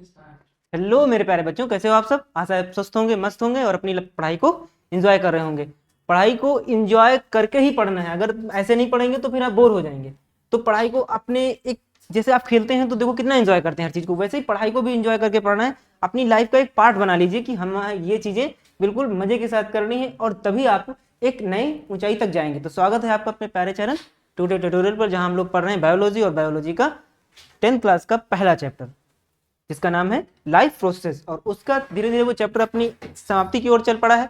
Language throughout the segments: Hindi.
हेलो मेरे प्यारे बच्चों, कैसे हो आप सब। आशा है आप स्वस्थ होंगे, मस्त होंगे और अपनी पढ़ाई को एंजॉय कर रहे होंगे। पढ़ाई को एंजॉय करके ही पढ़ना है, अगर ऐसे नहीं पढ़ेंगे तो फिर आप बोर हो जाएंगे। तो पढ़ाई को अपने एक, जैसे आप खेलते हैं तो देखो कितना एंजॉय करते हैं हर चीज को, वैसे ही पढ़ाई को भी एंजॉय करके पढ़ना है। अपनी लाइफ का एक पार्ट बना लीजिए कि हम ये चीजें बिल्कुल मजे के साथ करनी है और तभी आप एक नई ऊंचाई तक जाएंगे। तो स्वागत है आपका अपने प्यारे चैनल टुडे ट्यूटोरियल पर, जहां हम लोग पढ़ रहे हैं बायोलॉजी और बायोलॉजी का 10th क्लास का पहला चैप्टर, जिसका नाम है लाइफ प्रोसेस। और उसका धीरे धीरे वो चैप्टर अपनी समाप्ति की ओर चल पड़ा है।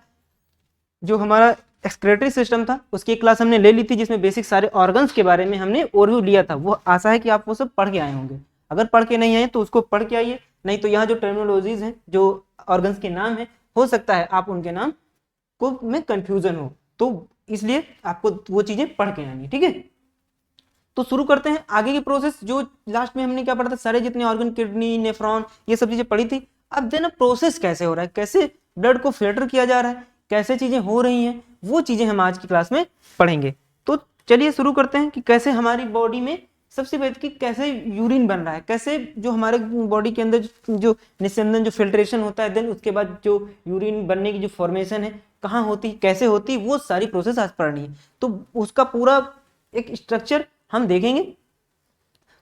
जो हमारा एक्सक्रेटरी सिस्टम था उसकी एक क्लास हमने ले ली थी, जिसमें बेसिक सारे ऑर्गन्स के बारे में हमने ओवरव्यू लिया था। वो आशा है कि आप वो सब पढ़ के आए होंगे। अगर पढ़ के नहीं आए तो उसको पढ़ के आइए, नहीं तो यहाँ जो टर्मिनोलॉजीज हैं, जो ऑर्गन्स के नाम है, हो सकता है आप उनके नाम को में कंफ्यूजन हो, तो इसलिए आपको वो चीजें पढ़ के आनी है, ठीक है। तो शुरू करते हैं आगे की प्रोसेस। जो लास्ट में हमने क्या पढ़ा था, सारे जितने ऑर्गन, किडनी, नेफ्रॉन, ये सब चीजें पढ़ी थी। अब देना प्रोसेस कैसे हो रहा है, कैसे ब्लड को फिल्टर किया जा रहा है, कैसे चीजें हो रही हैं, वो चीजें हम आज की क्लास में पढ़ेंगे। तो चलिए शुरू करते हैं कि कैसे हमारी बॉडी में सबसे पहले कि कैसे यूरिन बन रहा है, कैसे जो हमारे बॉडी के अंदर जो निस्यंदन, जो फिल्ट्रेशन होता है, देन उसके बाद जो यूरिन बनने की जो फॉर्मेशन है कहाँ होती, कैसे होती, वो सारी प्रोसेस आज पढ़नी है। तो उसका पूरा एक स्ट्रक्चर हम देखेंगे।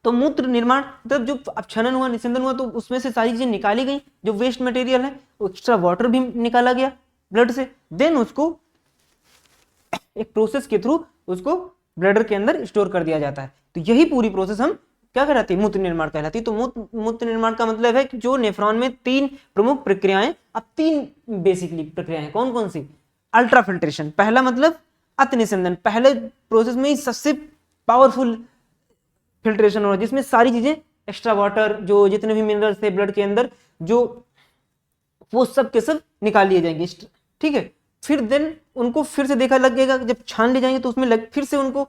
तो मूत्र निर्माण मतलब जो अपक्षनन हुआ, निस्यंदन हुआ, तो उसमें से सारी चीजें निकाली गई, जो वेस्ट मटेरियल है, एक्स्ट्रा वाटर भी निकाला गया ब्लड से। देन उसको एक प्रोसेस के थ्रू उसको ब्लडर के अंदर स्टोर कर दिया जाता है। तो यही पूरी प्रोसेस हम क्या कहलाती है, मूत्र निर्माण कहलाती है। तो मूत्र निर्माण का मतलब है कि जो नेफ्रॉन में 3 प्रमुख प्रक्रियाएं, अब 3 बेसिकली प्रक्रियाएं कौन कौन सी। अल्ट्रा फिल्ट्रेशन, पहला मतलब अति निस्यंदन, पहले प्रोसेस में ही सबसे पावरफुल फिल्ट्रेशन हो रहा है, जिसमें सारी चीजें, एक्स्ट्रा वाटर, जो जितने भी मिनरल्स थे ब्लड के अंदर, जो वो सब के सब निकाल लिए जाएंगे, ठीक है। फिर देन उनको फिर से देखा लगेगा, जब छान ले जाएंगे तो उसमें फिर से उनको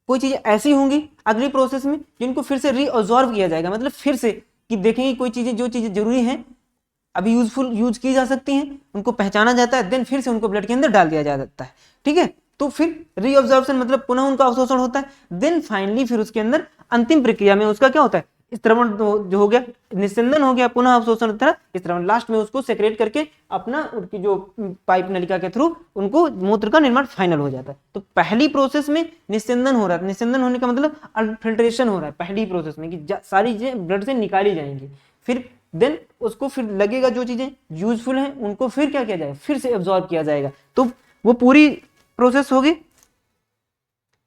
कोई चीजें ऐसी होंगी अगली प्रोसेस में जिनको फिर से रीअब्जॉर्ब किया जाएगा, मतलब फिर से कि देखेंगे कोई चीजें, जो चीजें जरूरी हैं अभी यूज की जा सकती हैं, उनको पहचाना जाता है, देन फिर से उनको ब्लड के अंदर डाल दिया जाता है, ठीक है। तो फिर रीअब्जॉर्प्शन मतलब पुनः उनका अवशोषण होता है। देन फाइनली फिर उसके अंदर अंतिम प्रक्रिया में उसका क्या होता है, स्त्रवण जो हो गया, निस्यंदन हो गया, पुनः अवशोषण होता है, स्त्रवण, लास्ट में उसको सेक्रेट करके अपना उनकी जो पाइप नलिका के थ्रू उनको मूत्र का निर्माण फाइनल हो जाता है। तो पहली प्रोसेस में निस्यंदन हो रहा है, निस्यंदन होने का मतलब फिल्ट्रेशन हो रहा है पहली प्रोसेस में, कि सारी चीजें ब्लड से निकाली जाएंगी। फिर देन उसको फिर लगेगा जो चीजें यूजफुल हैं उनको फिर क्या किया जाएगा, फिर से एब्जॉर्ब किया जाएगा। तो वो पूरी प्रोसेस होगी,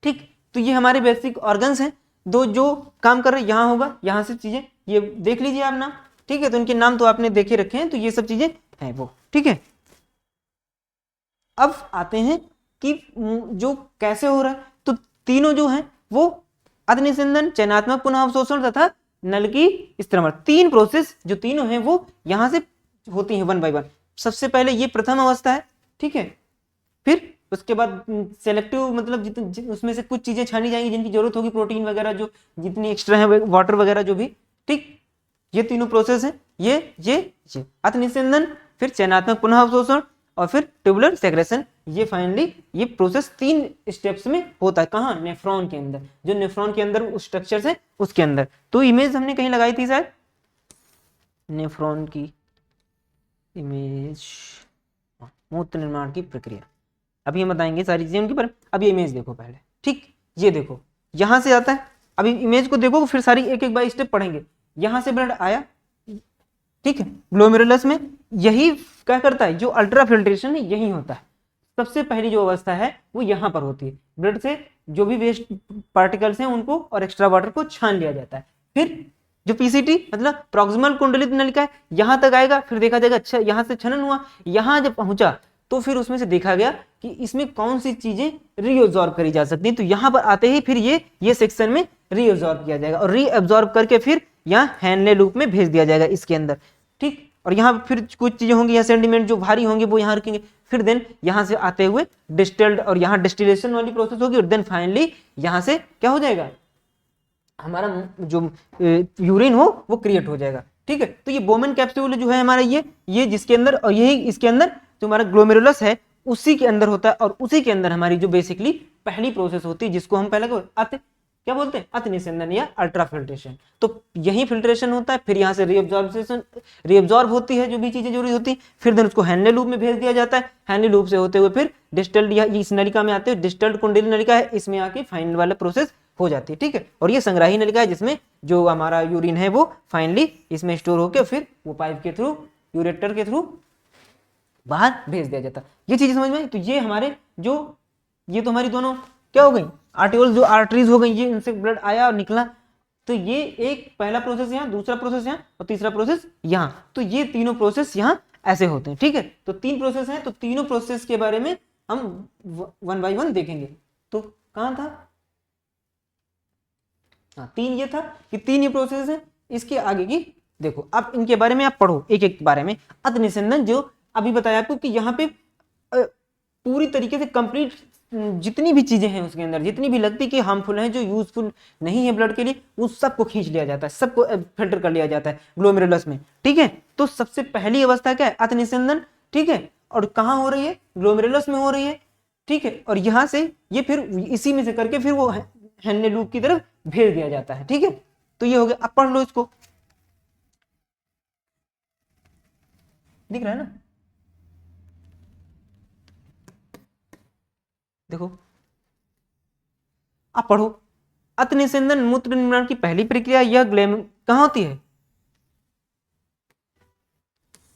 ठीक। तो ये हमारे बेसिक ऑर्गन्स हैं, दो जो काम कर रहे हैं। यहाँ होगा, यहाँ से चीजें ये देख लीजिए आप नाम, ठीक है। तो इनके नाम तो आपने देखे रखे हैं, तो ये सब चीजें हैं वो, ठीक है। अब आते हैं कि जो कैसे हो रहा है। तो तीनों जो हैं वो अग्निसिंदन, चयनात्मक पुनः अवशोषण तथा नल की स्त्रवण, 3 प्रोसेस जो तीनों हैं वो यहां से होती हैं 1 बाय 1। सबसे पहले ये प्रथम अवस्था है, ठीक है। फिर उसके बाद सेलेक्टिव मतलब उसमें से कुछ चीजें छानी जाएंगी जिनकी जरूरत होगी, प्रोटीन वगैरह जो जितनी एक्स्ट्रा है, वाटर वगैरह जो भी, ठीक। ये तीनों प्रोसेस है, ये अति निस्यंदन, फिर चयनात्मक पुनः अवशोषण और फिर ट्यूबुलर सेक्रेशन। ये फाइनली ये प्रोसेस 3 स्टेप्स में होता है। कहाँ, नेफ्रॉन के अंदर, जो नेफ्रॉन के अंदर उस स्ट्रक्चर है उसके अंदर। तो इमेज हमने कहीं लगाई थी शायद, नेफ्रॉन की इमेज, मूत्र निर्माण की प्रक्रिया, अभी हम बताएंगे सारी चीजें उनकी, पर अब ये इमेज देखो पहले, ठीक। ये देखो यहां से आता है, अभी इमेज को देखो, फिर सारी एक एक बाय स्टेप पढ़ेंगे। यहां से ब्लड आया, ठीक है, ग्लोमेरुलस में। यही क्या करता है, जो अल्ट्रा फिल्ट्रेशन है यही होता है। सबसे पहली जो अवस्था है वो यहां पर होती है, ब्लड से जो भी वेस्ट पार्टिकल्स हैं उनको और एक्स्ट्रा वाटर को छान लिया जाता है। फिर जो पीसीटी मतलब प्रॉक्सिमल कुंडलित नलिका है, यहां तक आएगा, फिर देखा जाएगा अच्छा यहां से छनन हुआ, यहां जब पहुंचा तो फिर उसमें से देखा गया कि इसमें कौन सी चीजें रीअब्जॉर्ब करी जा सकती हैं। तो यहां पर आते ही फिर ये सेक्शन में रीअब्जॉर्ब किया जाएगा और रीअब्जॉर्ब करके फिर यहाँ हैनले लूप में भेज दिया जाएगा इसके अंदर, ठीक। और यहाँ फिर कुछ चीजें होंगी, यहाँ सेंडिमेंट जो भारी होंगे वो यहाँ रखेंगे। फिर देन यहाँ से आते हुए डिस्टिल्ड, और यहाँ डिस्टिलेशन वाली प्रोसेस होगी, और देन फाइनली यहाँ से क्या हो जाएगा, हमारा जो यूरिन हो वो क्रिएट हो जाएगा, ठीक है। तो ये बोमेन कैप्सूल जो है हमारा, ये जिसके अंदर, और यही इसके अंदर जो हमारा ग्लोमेरुलस है उसी के अंदर होता है, और उसी के अंदर हमारी जो बेसिकली पहली प्रोसेस होती है जिसको हम पहले अति क्या बोलते हैं, अति निस्यंदन या अल्ट्रा फिल्ट्रेशन। तो यही फिल्ट्रेशन होता है, फिर यहाँ से रीअब्जॉर्ब होती है जो भी चीजें जरूरी होती है, फिर देन उसको हैनले लूप में भेज दिया जाता है, हैनले लूप से होते हुए फिर डिस्टल्ड या इस नलिका में आते हैं, डिस्टल्ड कुंडली नलिका है, इसमें आके फाइनल वाला प्रोसेस हो जाती है, ठीक है। और ये संग्राही नलिका है जिसमें जो हमारा यूरिन है वो फाइनली इसमें स्टोर होकर फिर वो पाइप के थ्रू, यूरेटर के थ्रू बाहर भेज दिया जाता है। ये चीजें समझ में आई। तो ये हमारे जो ये तो हमारी दोनों क्या हो गई, आर्टियोल्स जो आर्टरीज हो गई, ये इनसे ब्लड आया और निकला। तो ये एक पहला प्रोसेस यहाँ, दूसरा प्रोसेस यहाँ और तीसरा प्रोसेस यहाँ। तो ये तीनों प्रोसेस यहाँ ऐसे होते हैं, ठीक है। तो 3 प्रोसेस हैं, तो तीनों प्रोसेस के बारे में हम 1 बाय 1 देखेंगे। तो कहाँ था, हाँ 3 ये था कि 3 ये प्रोसेस है। इसके आगे की देखो, अब इनके बारे में आप पढ़ो एक एक बारे में। अति निस्यंदन जो अभी बताया आपको कि यहाँ पे पूरी तरीके से कंप्लीट जितनी भी चीजें हैं उसके अंदर, जितनी भी लगती कि हार्मफुल हैं, जो यूजफुल नहीं है ब्लड के लिए, उस सबको खींच लिया जाता है, सबको फिल्टर कर लिया जाता है ग्लोमेरुलस में, ठीक है। तो सबसे पहली अवस्था क्या है, अति निस्यंदन, ठीक है। और कहाँ हो रही है, ग्लोमेरुलस में हो रही है, ठीक है। और यहाँ से ये फिर इसी में से करके फिर वो हैनले लूप की तरफ भेज दिया जाता है, ठीक है। तो ये हो गया, अब पढ़ लो इसको, दिख रहा है ना, देखो अब पढ़ो। अति निस्यंदन मूत्र निर्माण की पहली प्रक्रिया यह कहाँ होती है,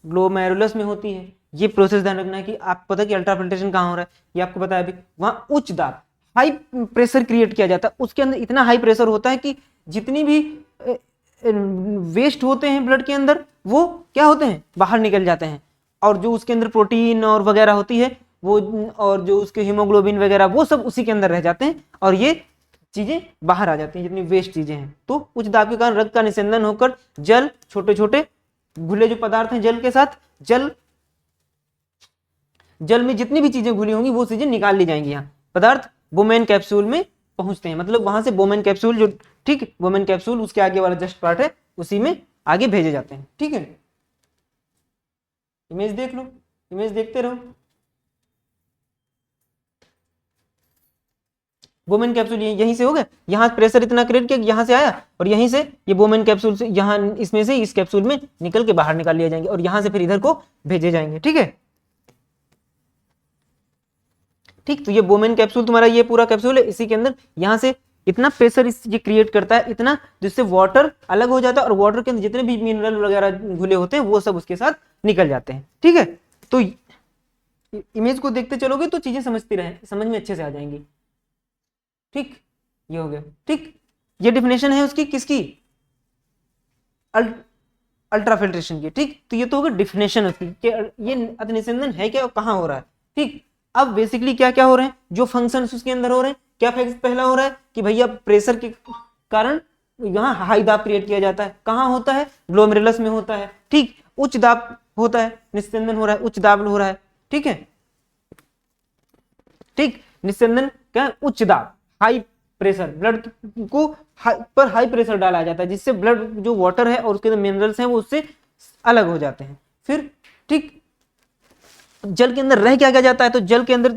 ग्लोमेरुलस में होती है। ये प्रोसेस ध्यान रखना है कि आप पता कि अल्ट्रा फिल्ट्रेशन कहाँ हो रहा है, ये आपको पता है अभी। वहां उच्च दाब हाई प्रेशर क्रिएट किया जाता है, उसके अंदर इतना हाई प्रेशर होता है कि जितनी भी वेस्ट होते हैं ब्लड के अंदर वो क्या होते हैं, बाहर निकल जाते हैं। और जो उसके अंदर प्रोटीन और वगैरह होती है वो, और जो उसके हीमोग्लोबिन वगैरह वो सब उसी के अंदर रह जाते हैं और ये चीजें बाहर आ जाती हैं, जितनी वेस्ट चीजें हैं। तो उच्च दाब के कारण रक्त का निस्यंदन होकर जल, छोटे छोटे घुले जो पदार्थ हैं जल के साथ, जल में जितनी भी चीजें घुली होंगी वो चीजें निकाल ली जाएंगी। यहाँ पदार्थ बोमेन कैप्सूल में पहुंचते हैं, मतलब वहां से बोमेन कैप्सूल जो, ठीक, बोमेन कैप्सूल उसके आगे वाला जस्ट पार्ट है, उसी में आगे भेजे जाते हैं, ठीक है। इमेज देख लो, इमेज देखते रहो। बोमेन कैप्सूल यहीं से हो गया, यहाँ प्रेशर इतना क्रिएट किया, यहाँ से आया और यहीं से ये बोमेन कैप्सूल से यहाँ इसमें से इस कैप्सूल में निकल के बाहर निकाल लिए जाएंगे और यहाँ से फिर इधर को भेजे जाएंगे, ठीक है। ठीक, तो ये बोमेन कैप्सूल तुम्हारा ये पूरा कैप्सूल है, इसी के अंदर यहाँ से इतना प्रेशर ये क्रिएट करता है, इतना, जिससे वाटर अलग हो जाता है और वाटर के अंदर जितने भी मिनरल वगैरह घुले होते हैं वो सब उसके साथ निकल जाते हैं, ठीक है। तो इमेज को देखते चलोगे तो चीजें समझती रहे, समझ में अच्छे से आ जाएंगी, ठीक। ये हो गया, ठीक। ये डिफिनेशन है उसकी, किसकी, अल्ट्रा फिल्ट्रेशन की, ठीक। तो ये तो होगा डिफिनेशन उसकी कि ये अति निस्यंदन है क्या और कहाँ हो रहा है, ठीक। अब बेसिकली क्या क्या हो रहे हैं, जो फंक्शंस उसके अंदर हो रहे हैं, क्या पहला हो रहा है कि भैया प्रेशर के कारण यहाँ हाई दाब क्रिएट किया जाता है, कहाँ होता है, ग्लोमेरुलस में होता है, ठीक। उच्च दाब होता है, निस्यंदन हो रहा है, उच्च दाब हो रहा है, ठीक है, ठीक। निस्यंदन क्या, उच्च दाब, हाई प्रेशर, ब्लड को हाई प्रेशर डाला जाता है, जिससे ब्लड जो वाटर है और उसके अंदर मिनरल्स हैं वो उससे अलग हो जाते हैं। फिर ठीक, जल के अंदर रह क्या क्या जाता है, तो जल के अंदर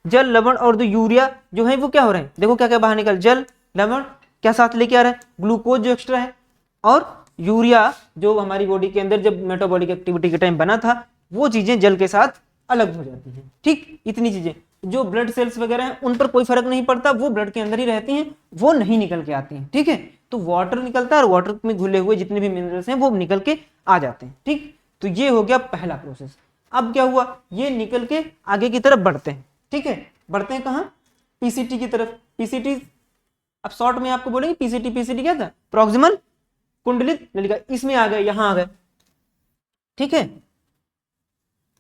जल लवण और जो यूरिया जो है वो क्या हो रहे हैं, देखो क्या क्या बाहर निकल, जल लवण क्या साथ लेके आ रहा है, ग्लूकोज जो एक्स्ट्रा है, और यूरिया जो हमारी बॉडी के अंदर जब मेटाबॉलिक एक्टिविटी के टाइम बना था वो चीजें जल के साथ अलग हो जाती हैं, ठीक। इतनी चीजें जो ब्लड सेल्स वगैरह हैं उन पर कोई फर्क नहीं पड़ता, वो ब्लड के अंदर ही रहती हैं, वो नहीं निकल के आती हैं, ठीक है। तो वाटर निकलता है और वाटर में घुले हुए जितने भी मिनरल्स हैं वो निकल के आ जाते हैं, ठीक। तो ये हो गया पहला प्रोसेस। अब क्या हुआ, ये निकल के आगे की तरफ बढ़ते हैं, ठीक है। बढ़ते हैं कहाँ, पीसीटी की तरफ। पीसीटी अब शॉर्ट में आपको बोलेंगे पीसीटी क्या था, प्रॉक्सिमल कुंडलित नलिका, इसमें आ गए, यहां आ गए, ठीक है,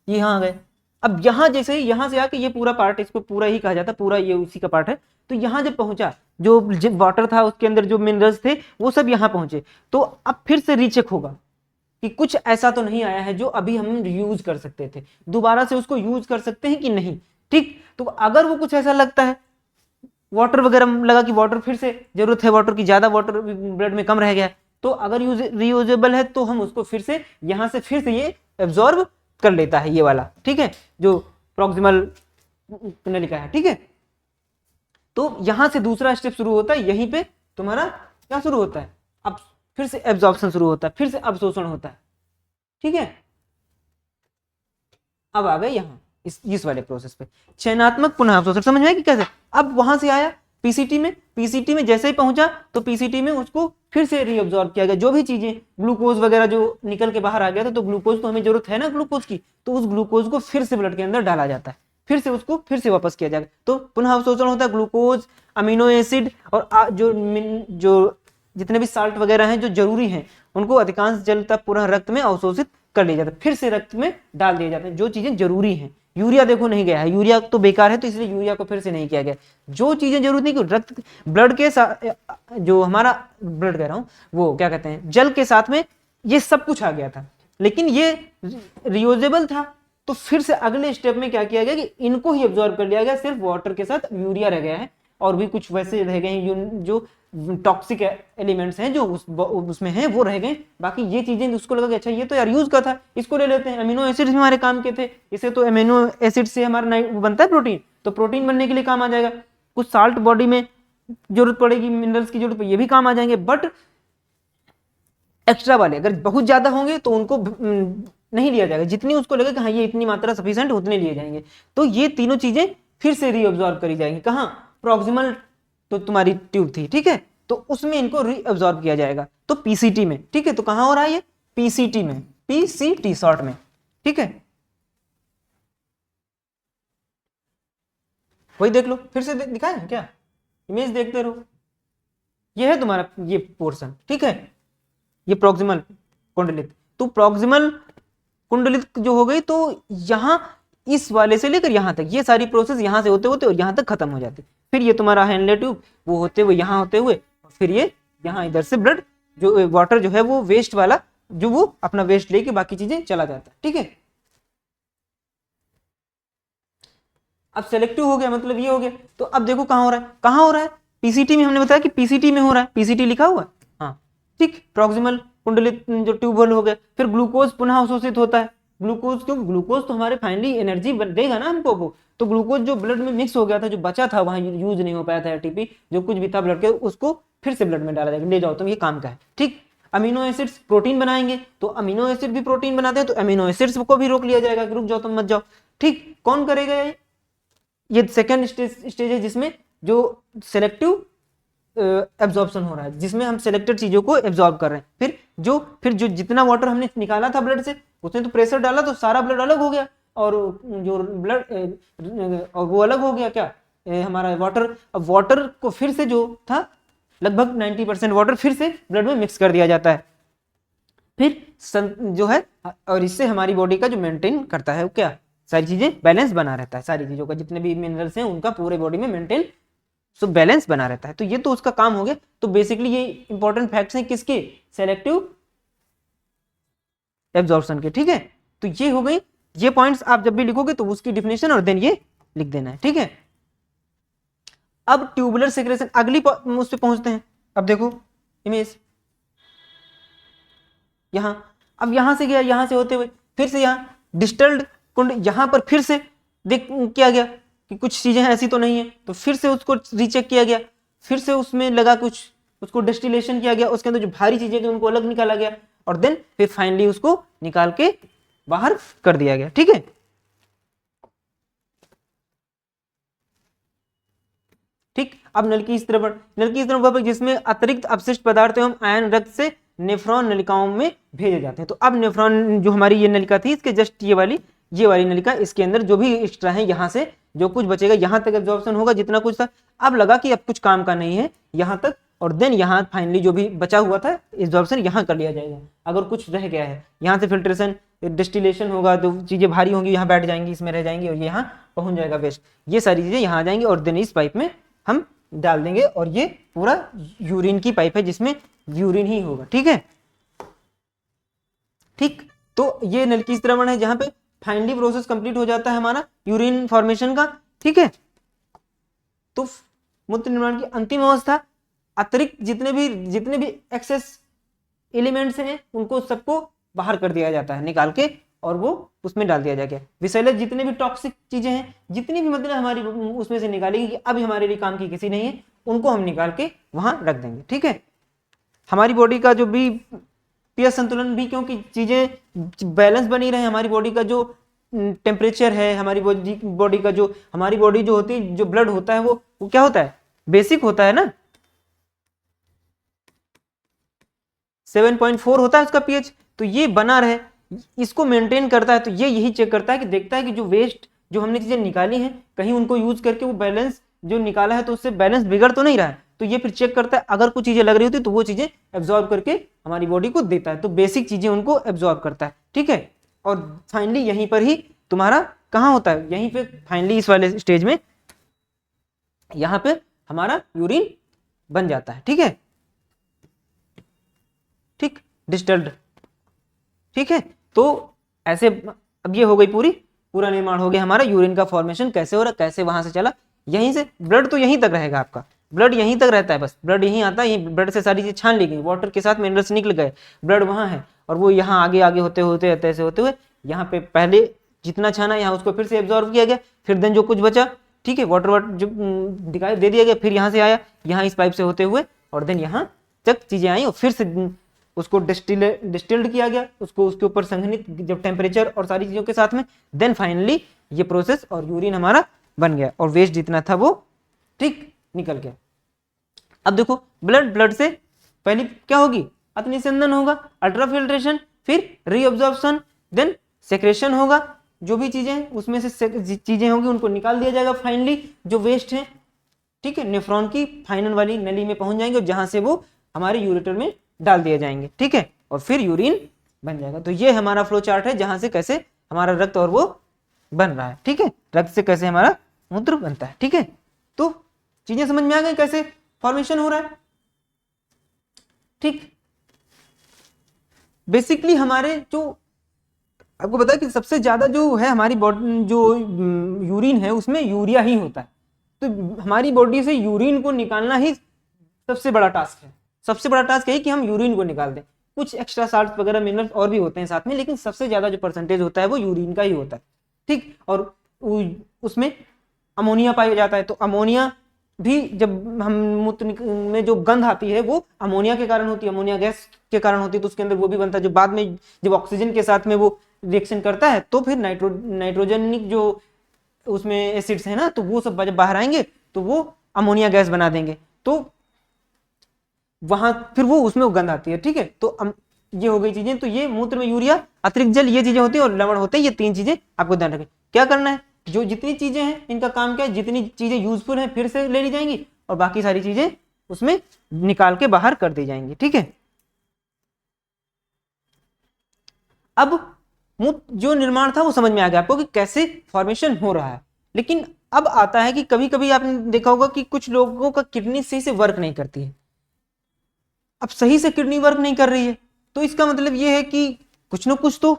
यहां आ गए। अब यहां जैसे ही यहां से आके ये पूरा पार्ट, इसको पूरा ही कहा जाता है, पूरा ये उसी का पार्ट है। तो यहां जब पहुंचा, जो वाटर था उसके अंदर जो मिनरल्स थे वो सब यहां पहुंचे, तो अब फिर से रीचेक होगा कि कुछ ऐसा तो नहीं आया है जो अभी हम यूज कर सकते थे, दोबारा से उसको यूज कर सकते हैं कि नहीं, ठीक। तो अगर वो कुछ ऐसा लगता है, वाटर वगैरह लगा कि वाटर फिर से जरूरत है, वाटर की ज्यादा, वाटर ब्लड में कम रह गया, तो अगर रीयूजेबल है तो हम उसको फिर से यहां से फिर से ये एब्जॉर्ब कर लेता है, ये वाला, ठीक है, जो प्रॉक्सिमल नलिका है, ठीक है। तो यहां से दूसरा स्टेप शुरू होता है, यहीं पे तुम्हारा क्या शुरू होता है, अब फिर से एब्जॉर्प्शन शुरू होता है, फिर से अवशोषण होता है। ठीक है, अब आ गए यहाँ इस वाले प्रोसेस पे, चयनात्मक पुनः अवशोषण। समझ में आया कि कैसे? अब वहां से आया पीसीटी में, पीसीटी में जैसे ही पहुंचा तो पीसीटी में उसको फिर से रीअब्जॉर्ब किया गया, जो भी चीजें ग्लूकोज वगैरह जो निकल के बाहर आ गया था, तो ग्लूकोज को हमें जरूरत है ना ग्लूकोज की, तो उस ग्लूकोज को फिर से ब्लड के अंदर डाला जाता है, फिर से उसको फिर से वापस किया जाएगा, तो पुनः अवशोषण होता है। ग्लूकोज, अमीनो एसिड और जो जितने भी साल्ट वगैरह हैं जो जरूरी हैं, उनको अधिकांश जल तक पुनः रक्त में अवशोषित कर लिया जाता है, फिर से रक्त में डाल दिए जाते हैं जो चीजें जरूरी हैं। यूरिया देखो नहीं गया है, यूरिया तो बेकार है, तो इसलिए यूरिया को फिर से नहीं किया गया। जो चीजें जरूरत नहीं, रक्त ब्लड के साथ, जो हमारा ब्लड कह रहा हूं, वो क्या कहते हैं, जल के साथ में ये सब कुछ आ गया था, लेकिन ये रियूजेबल था, तो फिर से अगले स्टेप में क्या किया गया कि इनको ही एब्जॉर्ब कर लिया गया, सिर्फ वाटर के साथ यूरिया रह गया है, और भी कुछ वैसे रह गए हैं जो टॉक्सिक एलिमेंट्स हैं जो उसमें हैं वो रह गए, बाकी ये चीजें उसको लगा कि अच्छा ये तो यार यूज का था, इसको ले लेते हैं। अमीनो एसिड्स हमारे काम के थे, इसे तो अमीनो एसिड से हमारा वो बनता है प्रोटीन, तो प्रोटीन बनने के लिए काम आ जाएगा। कुछ साल्ट बॉडी में जरूरत पड़ेगी, मिनरल्स की जरूरत, ये भी काम आ जाएंगे, बट एक्स्ट्रा वाले अगर बहुत ज्यादा होंगे तो उनको नहीं लिया जाएगा, जितनी उसको लगे कि हाँ ये इतनी मात्रा सफिशिएंट, उतने लिए जाएंगे। तो ये तीनों चीजें फिर से रीअब्जॉर्ब करी जाएंगी, कहाँ, प्रॉक्सिमल तो तुम्हारी ट्यूब थी, ठीक है, तो उसमें इनको रीअब्जॉर्ब किया जाएगा, तो पीसीटी में। ठीक है, तो कहां हो रहा है ये, पीसीटी में, पीसीटी शॉर्ट में। ठीक है, वही देख लो, फिर से दिखाया है क्या, इमेज देखते रहो, ये है तुम्हारा ये पोर्शन। ठीक है, ये प्रॉक्सिमल कुंडलित, तो प्रॉक्सिमल कुंडलित जो हो गई, तो यहां इस वाले से लेकर यहां तक ये सारी प्रोसेस यहां से होते होते और यहां तक खत्म हो जाती। फिर ये तुम्हारा हैंडले ट्यूब वो होते हुए यहां होते हुए, फिर ये यहां इधर से ब्लड जो वाटर जो है वो वेस्ट वाला, जो वो अपना वेस्ट लेके बाकी चीजें चला जाता है। ठीक है, अब सेलेक्टिव हो गया, मतलब ये हो गया। तो अब देखो कहां हो रहा है, कहां हो रहा है, पीसीटी में। हमने बताया कि पीसीटी में हो रहा है, पीसीटी लिखा हुआ है, हाँ ठीक, प्रॉक्सिमल कुंडलित जो ट्यूबवेल हो गया। फिर ग्लूकोज पुनः अवशोषित होता है, ग्लूकोज, क्यों, ग्लूकोज तो हमारे फाइनली एनर्जी देगा ना हमको वो, तो ग्लूकोज जो ब्लड में मिक्स हो गया था, जो बचा था वहां यूज नहीं हो पाया था एटीपी, जो कुछ भी था ब्लड के, उसको फिर से ब्लड में डाला जाएगा, ले जाओ तुम, ये काम का है। ठीक, अमीनो एसिड्स प्रोटीन बनाएंगे, तो अमीनो एसिड भी प्रोटीन बनाते हैं, तो अमीनो एसिड्स को भी रोक लिया जाएगा, रुक जाओ तुम मत जाओ। ठीक, कौन करेगा ये सेकेंड स्टेज है, जिसमें जो सेलेक्टिव एब्जॉर्प्शन हो रहा है, जिसमें हम सेलेक्टेड चीजों को एब्जॉर्ब कर रहे हैं। फिर जो जितना वाटर हमने निकाला था ब्लड से, उसने तो प्रेशर डाला तो सारा ब्लड अलग हो गया, और जो ब्लड और वो अलग हो गया क्या, हमारा वाटर। अब वाटर को फिर से जो था लगभग 90% वाटर फिर से ब्लड में मिक्स कर दिया जाता है, फिर जो है, और इससे हमारी बॉडी का जो मेंटेन करता है वो क्या, सारी चीजें बैलेंस बना रहता है, सारी चीजों का जितने भी मिनरल्स हैं उनका पूरे बॉडी में मेंटेन बैलेंस बना रहता है। तो ये तो उसका काम हो गया। तो बेसिकली ये इंपॉर्टेंट फैक्ट्स हैं किसके, सेलेक्टिव एब्जॉर्प्शन के। ठीक है, तो ये हो गई, ये पॉइंट्स आप जब भी लिखोगे तो उसकी डिफिनेशन और देन ये लिख देना है। ठीक है, अब ट्यूबुलर सेक्रेशन, अगली उस पे पहुंचते हैं। अब देखो इमेज यहां, अब यहां से गया, यहां से होते हुए फिर से यहां डिस्टल्ड कुंड, यहां पर फिर से देख किया गया कि कुछ चीजें ऐसी तो नहीं है, तो फिर से उसको रीचेक किया गया, फिर से उसमें लगा कुछ, उसको डिस्टिलेशन किया गया, उसके अंदर जो भारी चीजें थी उनको अलग निकाला गया, और देन फिर फाइनली उसको निकाल के बाहर कर दिया गया। ठीक है, ठीक, अब नल की स्त्रवण, नल की स्त्रवण जिसमें अतिरिक्त अपशिष्ट पदार्थ एवं आयन रक्त से नेफ्रॉन नलिकाओं में भेजे जाते हैं। तो अब नेफ्रॉन जो हमारी ये नलिका थी, इसके जस्ट ये वाली नलिका, इसके अंदर जो भी एक्स्ट्रा है, यहाँ से जो कुछ बचेगा यहाँ तक एब्जॉर्प्शन होगा, जितना कुछ था। अब लगा कि अब कुछ काम का नहीं है यहाँ तक, और देन यहाँ फाइनली जो भी बचा हुआ था एब्जॉर्प्शन यहाँ कर लिया जाएगा। अगर कुछ रह गया है यहाँ से फिल्ट्रेशन डिस्टिलेशन होगा, तो चीजें भारी होंगी, यहाँ बैठ जाएंगी, इसमें रह जाएंगी, और यहाँ पहुंच जाएगा वेस्ट, ये सारी चीजें यहाँ आ जाएंगी, और देन इस पाइप में हम डाल देंगे, और ये पूरा यूरिन की पाइप है जिसमें यूरिन ही होगा। ठीक है, ठीक, तो ये नल की स्त्रवण है जहां पे फाइनली प्रोसेस कंप्लीट हो जाता है हमारा यूरिन फॉर्मेशन का। ठीक है, तो मूत्र निर्माण की अंतिम अवस्था, अतिरिक्त जितने भी एक्सेस एलिमेंट्स हैं उनको सबको बाहर कर दिया जाता है, निकाल के और वो उसमें डाल दिया जाएगा। विषैले जितने भी टॉक्सिक चीजें हैं, जितनी भी मतलब हमारी उसमें से निकालेगी कि अभी हमारे लिए काम की किसी नहीं है, उनको हम निकाल के वहां रख देंगे। ठीक है, हमारी बॉडी का जो भी पीएच संतुलन भी, क्योंकि चीजें बैलेंस बनी रहे, हमारी बॉडी का जो टेम्परेचर है, हमारी बॉडी का जो हमारी बॉडी जो होती है, जो ब्लड होता है वो क्या होता है, बेसिक होता है ना, 7.4 होता है उसका पीएच। तो ये बना रहे, इसको मेंटेन करता है। तो ये यही चेक करता है कि देखता है कि जो वेस्ट जो हमने चीजें निकाली हैं, कहीं उनको यूज करके वो बैलेंस जो निकाला है तो उससे बैलेंस बिगड़ तो नहीं रहा है। तो ये फिर चेक करता है, अगर कुछ चीजें लग रही होती तो वो चीजें एब्जॉर्ब करके हमारी बॉडी को देता है। तो बेसिक चीजें उनको एब्जॉर्ब करता है। ठीक है, और फाइनली यहीं पर ही तुम्हारा कहाँ होता है, यहीं पे फाइनली इस वाले स्टेज में यहां पे हमारा यूरिन बन जाता है। ठीक है, ठीक, डिस्टिल्ड। ठीक है, तो ऐसे अब ये हो गई पूरा निर्माण हो गया हमारा। यूरिन का फॉर्मेशन कैसे हो रहा, कैसे वहां से चला, यहीं से ब्लड तो यहीं तक रहेगा, आपका ब्लड यहीं तक रहता है, बस ब्लड यहीं आता है, यहीं ब्लड से सारी चीज छान ली गई, वाटर के साथ मिनरल्स निकल गए, ब्लड वहां है, और वो यहाँ आगे आगे होते होते ऐसे होते हुए यहाँ पे पहले जितना छाना यहाँ उसको फिर से एब्जॉर्व किया गया, फिर देन जो कुछ बचा, ठीक है, वाटर जो दिखाई दे दिया गया, फिर यहाँ से आया, यहाँ इस पाइप से होते हुए, और देन यहाँ तक चीजें आई, और फिर से उसको डिस्टिल्ड किया गया, उसको उसके ऊपर संघनित जब टेम्परेचर और सारी चीजों के साथ में, देन फाइनली ये प्रोसेस और यूरिन हमारा बन गया, और वेस्ट जितना था वो ठीक निकल गया। अब देखो, ब्लड से पहले क्या होगी, अतिनिस्यंदन होगा, अल्ट्राफिल्ट्रेशन, फिर रीअब्जॉर्प्शन, देन सेक्रेशन होगा, जो भी चीजें उसमें से चीजें होंगी उनको निकाल दिया जाएगा, फाइनली जो वेस्ट है, ठीक है, नेफ्रॉन की फाइनल वाली नली में पहुंच जाएंगे, जहां से वो हमारे यूरेटर में डाल दिए जाएंगे। ठीक है, और फिर यूरिन बन जाएगा। तो ये हमारा फ्लो चार्ट है, जहां से कैसे हमारा रक्त और वो बन रहा है। ठीक है, रक्त से कैसे हमारा मूत्र बनता है। ठीक है, तो चीजें समझ में आ गई कैसे फॉर्मेशन हो रहा है। ठीक, बेसिकली हमारे जो आपको पता है कि सबसे ज्यादा जो है हमारी बॉडी जो यूरिन है उसमें यूरिया ही होता है। तो हमारी बॉडी से यूरिन को निकालना ही सबसे बड़ा टास्क है। सबसे बड़ा टास्क यही कि हम यूरिन को निकाल दें। कुछ एक्स्ट्रा साल्ट वगैरह मिनरल्स और भी होते हैं साथ में, लेकिन सबसे ज्यादा जो परसेंटेज होता है वो यूरिन का ही होता है। ठीक, और उसमें अमोनिया पाया जाता है। तो अमोनिया भी जब हम मूत्र में जो गंध आती है वो अमोनिया के कारण होती है, अमोनिया गैस के कारण होती है। तो उसके अंदर वो भी बनता है, जो बाद में जब ऑक्सीजन के साथ में वो रिएक्शन करता है तो फिर नाइट्रोजनिक जो उसमें एसिड्स है ना, तो वो सब जब बाहर आएंगे तो वो अमोनिया गैस बना देंगे, तो वहां फिर वो उसमें गंध आती है। ठीक है, तो ये हो गई चीजें। तो ये मूत्र में यूरिया, अतिरिक्त जल, ये चीजें होती है, और लवण होते हैं। ये तीन चीजें आपको ध्यान रखें। क्या करना है, जो जितनी चीजें हैं इनका काम क्या है, जितनी चीजें यूजफुल हैं फिर से ले ली जाएंगी, और बाकी सारी चीजें उसमें निकाल के बाहर कर दी जाएंगी। ठीक है, अब मूत्र जो निर्माण था वो समझ में आ गया आपको कि कैसे फॉर्मेशन हो रहा है। लेकिन अब आता है कि कभी कभी आपने देखा होगा कि कुछ लोगों का किडनी सही से वर्क नहीं करती है। अब सही से किडनी वर्क नहीं कर रही है तो इसका मतलब ये है कि कुछ ना कुछ तो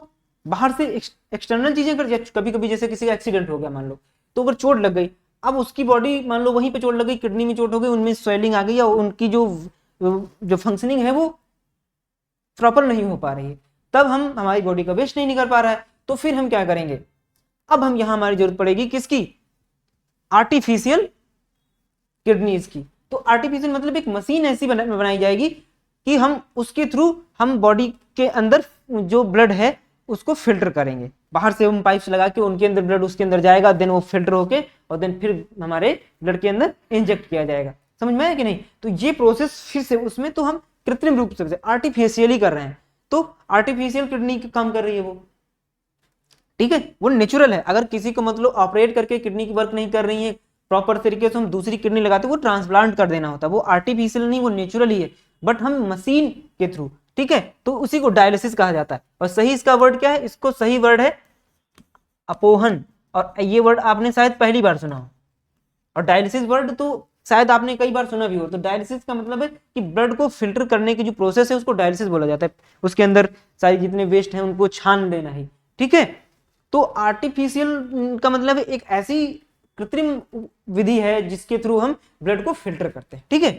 बाहर से एक्सटर्नल चीजें कर, कभी कभी जैसे किसी का एक्सीडेंट हो गया मान लो, तो अगर चोट लग गई, अब उसकी बॉडी मान लो वहीं पे चोट लग गई, किडनी में चोट हो गई, उनमें स्वेलिंग आ गई, या उनकी जो फंक्शनिंग है वो प्रॉपर नहीं हो पा रही है, तब हम हमारी बॉडी का वेस्ट नहीं निकल पा रहा है, तो फिर हम क्या करेंगे, अब हम यहां हमारी जरूरत पड़ेगी किसकी, आर्टिफिशियल किडनीज की। तो आर्टिफिशियल मतलब एक मशीन ऐसी बनाई जाएगी कि हम उसके थ्रू हम बॉडी के अंदर जो ब्लड है उसको फिल्टर करेंगे। बाहर से हम पाइप्स लगा के उनके अंदर ब्लड उसके अंदर जाएगा, देन वो फिल्टर होके और देन फिर हमारे ब्लड के अंदर इंजेक्ट किया जाएगा। समझ में आया कि नहीं। तो ये प्रोसेस फिर से उसमें तो हम कृत्रिम रूप से आर्टिफिशियली कर रहे हैं, तो आर्टिफिशियल किडनी काम कर रही है वो, ठीक है, वो नेचुरल है। अगर किसी को मतलब ऑपरेट करके किडनी की वर्क नहीं कर रही है प्रॉपर तरीके से, हम दूसरी किडनी लगाते वो ट्रांसप्लांट कर देना होता है, वो आर्टिफिशियल नहीं, वो नेचुरल ही है, बट हम मशीन के थ्रू, ठीक है, तो उसी को डायलिसिस कहा जाता है। और सही इसका वर्ड क्या है, इसको सही वर्ड है अपोहन, और ये वर्ड आपने शायद पहली बार सुना हो, और डायलिसिस वर्ड तो शायद आपने कई बार सुना भी हो। तो डायलिसिस का मतलब है कि ब्लड को फिल्टर करने की जो प्रोसेस है उसको डायलिसिस बोला जाता है, उसके अंदर सारी जितने वेस्ट हैं उनको छान देना ही, ठीक है। तो आर्टिफिशियल का मतलब है एक ऐसी कृत्रिम विधि है जिसके थ्रू हम ब्लड को फिल्टर करते हैं, ठीक है।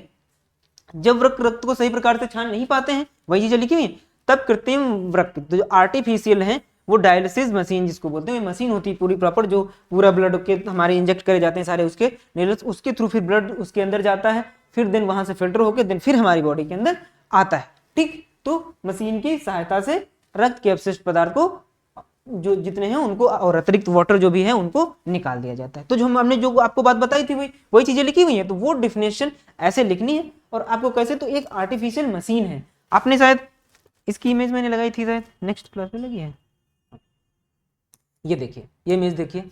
जब रक्त को सही प्रकार से छान नहीं पाते हैं, वही चीजें लिखी हुई है, तब कृत्रिम रक्त जो आर्टिफिशियल है वो डायलिसिस मशीन जिसको बोलते हैं, मशीन होती है पूरी प्रॉपर, जो पूरा ब्लड के हमारे इंजेक्ट करे जाते हैं सारे उसके नेडल्स, उसके थ्रू फिर ब्लड उसके अंदर जाता है, फिर देन वहां से फिल्टर होकर देन फिर हमारी बॉडी के अंदर आता है। ठीक, तो मशीन की सहायता से रक्त के अपशिष्ट पदार्थ को जो जितने हैं उनको और अतिरिक्त वाटर जो भी है उनको निकाल दिया जाता है। तो जो हमने जो आपको बात बताई थी वही चीजें लिखी हुई है, तो वो डिफिनेशन ऐसे लिखनी है। और आपको कैसे, तो एक आर्टिफिशियल मशीन है, आपने शायद इसकी इमेज मैंने लगाई थी, शायद नेक्स्ट क्लास में लगी है। ये देखिए, ये इमेज देखिए,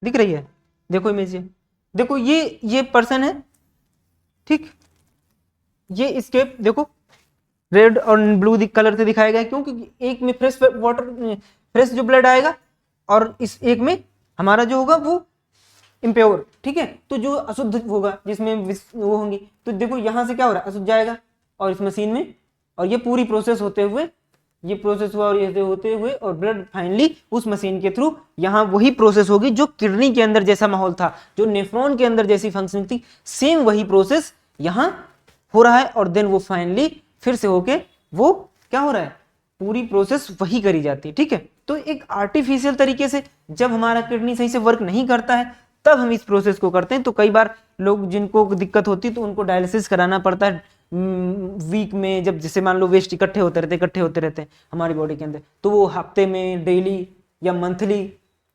दिख रही है, देखो इमेज, ये देखो, ये पर्सन है, ठीक, ये इसके देखो रेड और ब्लू कलर से दिखाया गया है, क्योंकि एक में फ्रेश वाटर, फ्रेश जो ब्लड आएगा, और इस एक में हमारा जो होगा वो इम्प्योर। ठीक है, तो जो अशुद्ध होगा जिसमें वो होंगी, तो देखो यहां से क्या हो रहा है, अशुद्ध जाएगा और इस मशीन में, और ये पूरी प्रोसेस होते हुए, ये प्रोसेस हुआ और ये होते हुए, और ब्लड फाइनली उस मशीन के थ्रू यहाँ वही प्रोसेस होगी जो किडनी के अंदर जैसा माहौल था, जो नेफ्रॉन के अंदर जैसी फंक्शनिंग थी, सेम वही प्रोसेस यहाँ हो रहा है। और देन वो फाइनली फिर से होके वो क्या हो रहा है, पूरी प्रोसेस वही करी जाती है। ठीक है, तो एक आर्टिफिशियल तरीके से जब हमारा किडनी सही से वर्क नहीं करता है तब हम इस प्रोसेस को करते हैं। तो कई बार लोग जिनको दिक्कत होती है तो उनको डायलिसिस कराना पड़ता है वीक में, जब जैसे मान लो वेस्ट इकट्ठे होते रहते हैं हमारी बॉडी के अंदर, तो वो हफ्ते में, डेली या मंथली,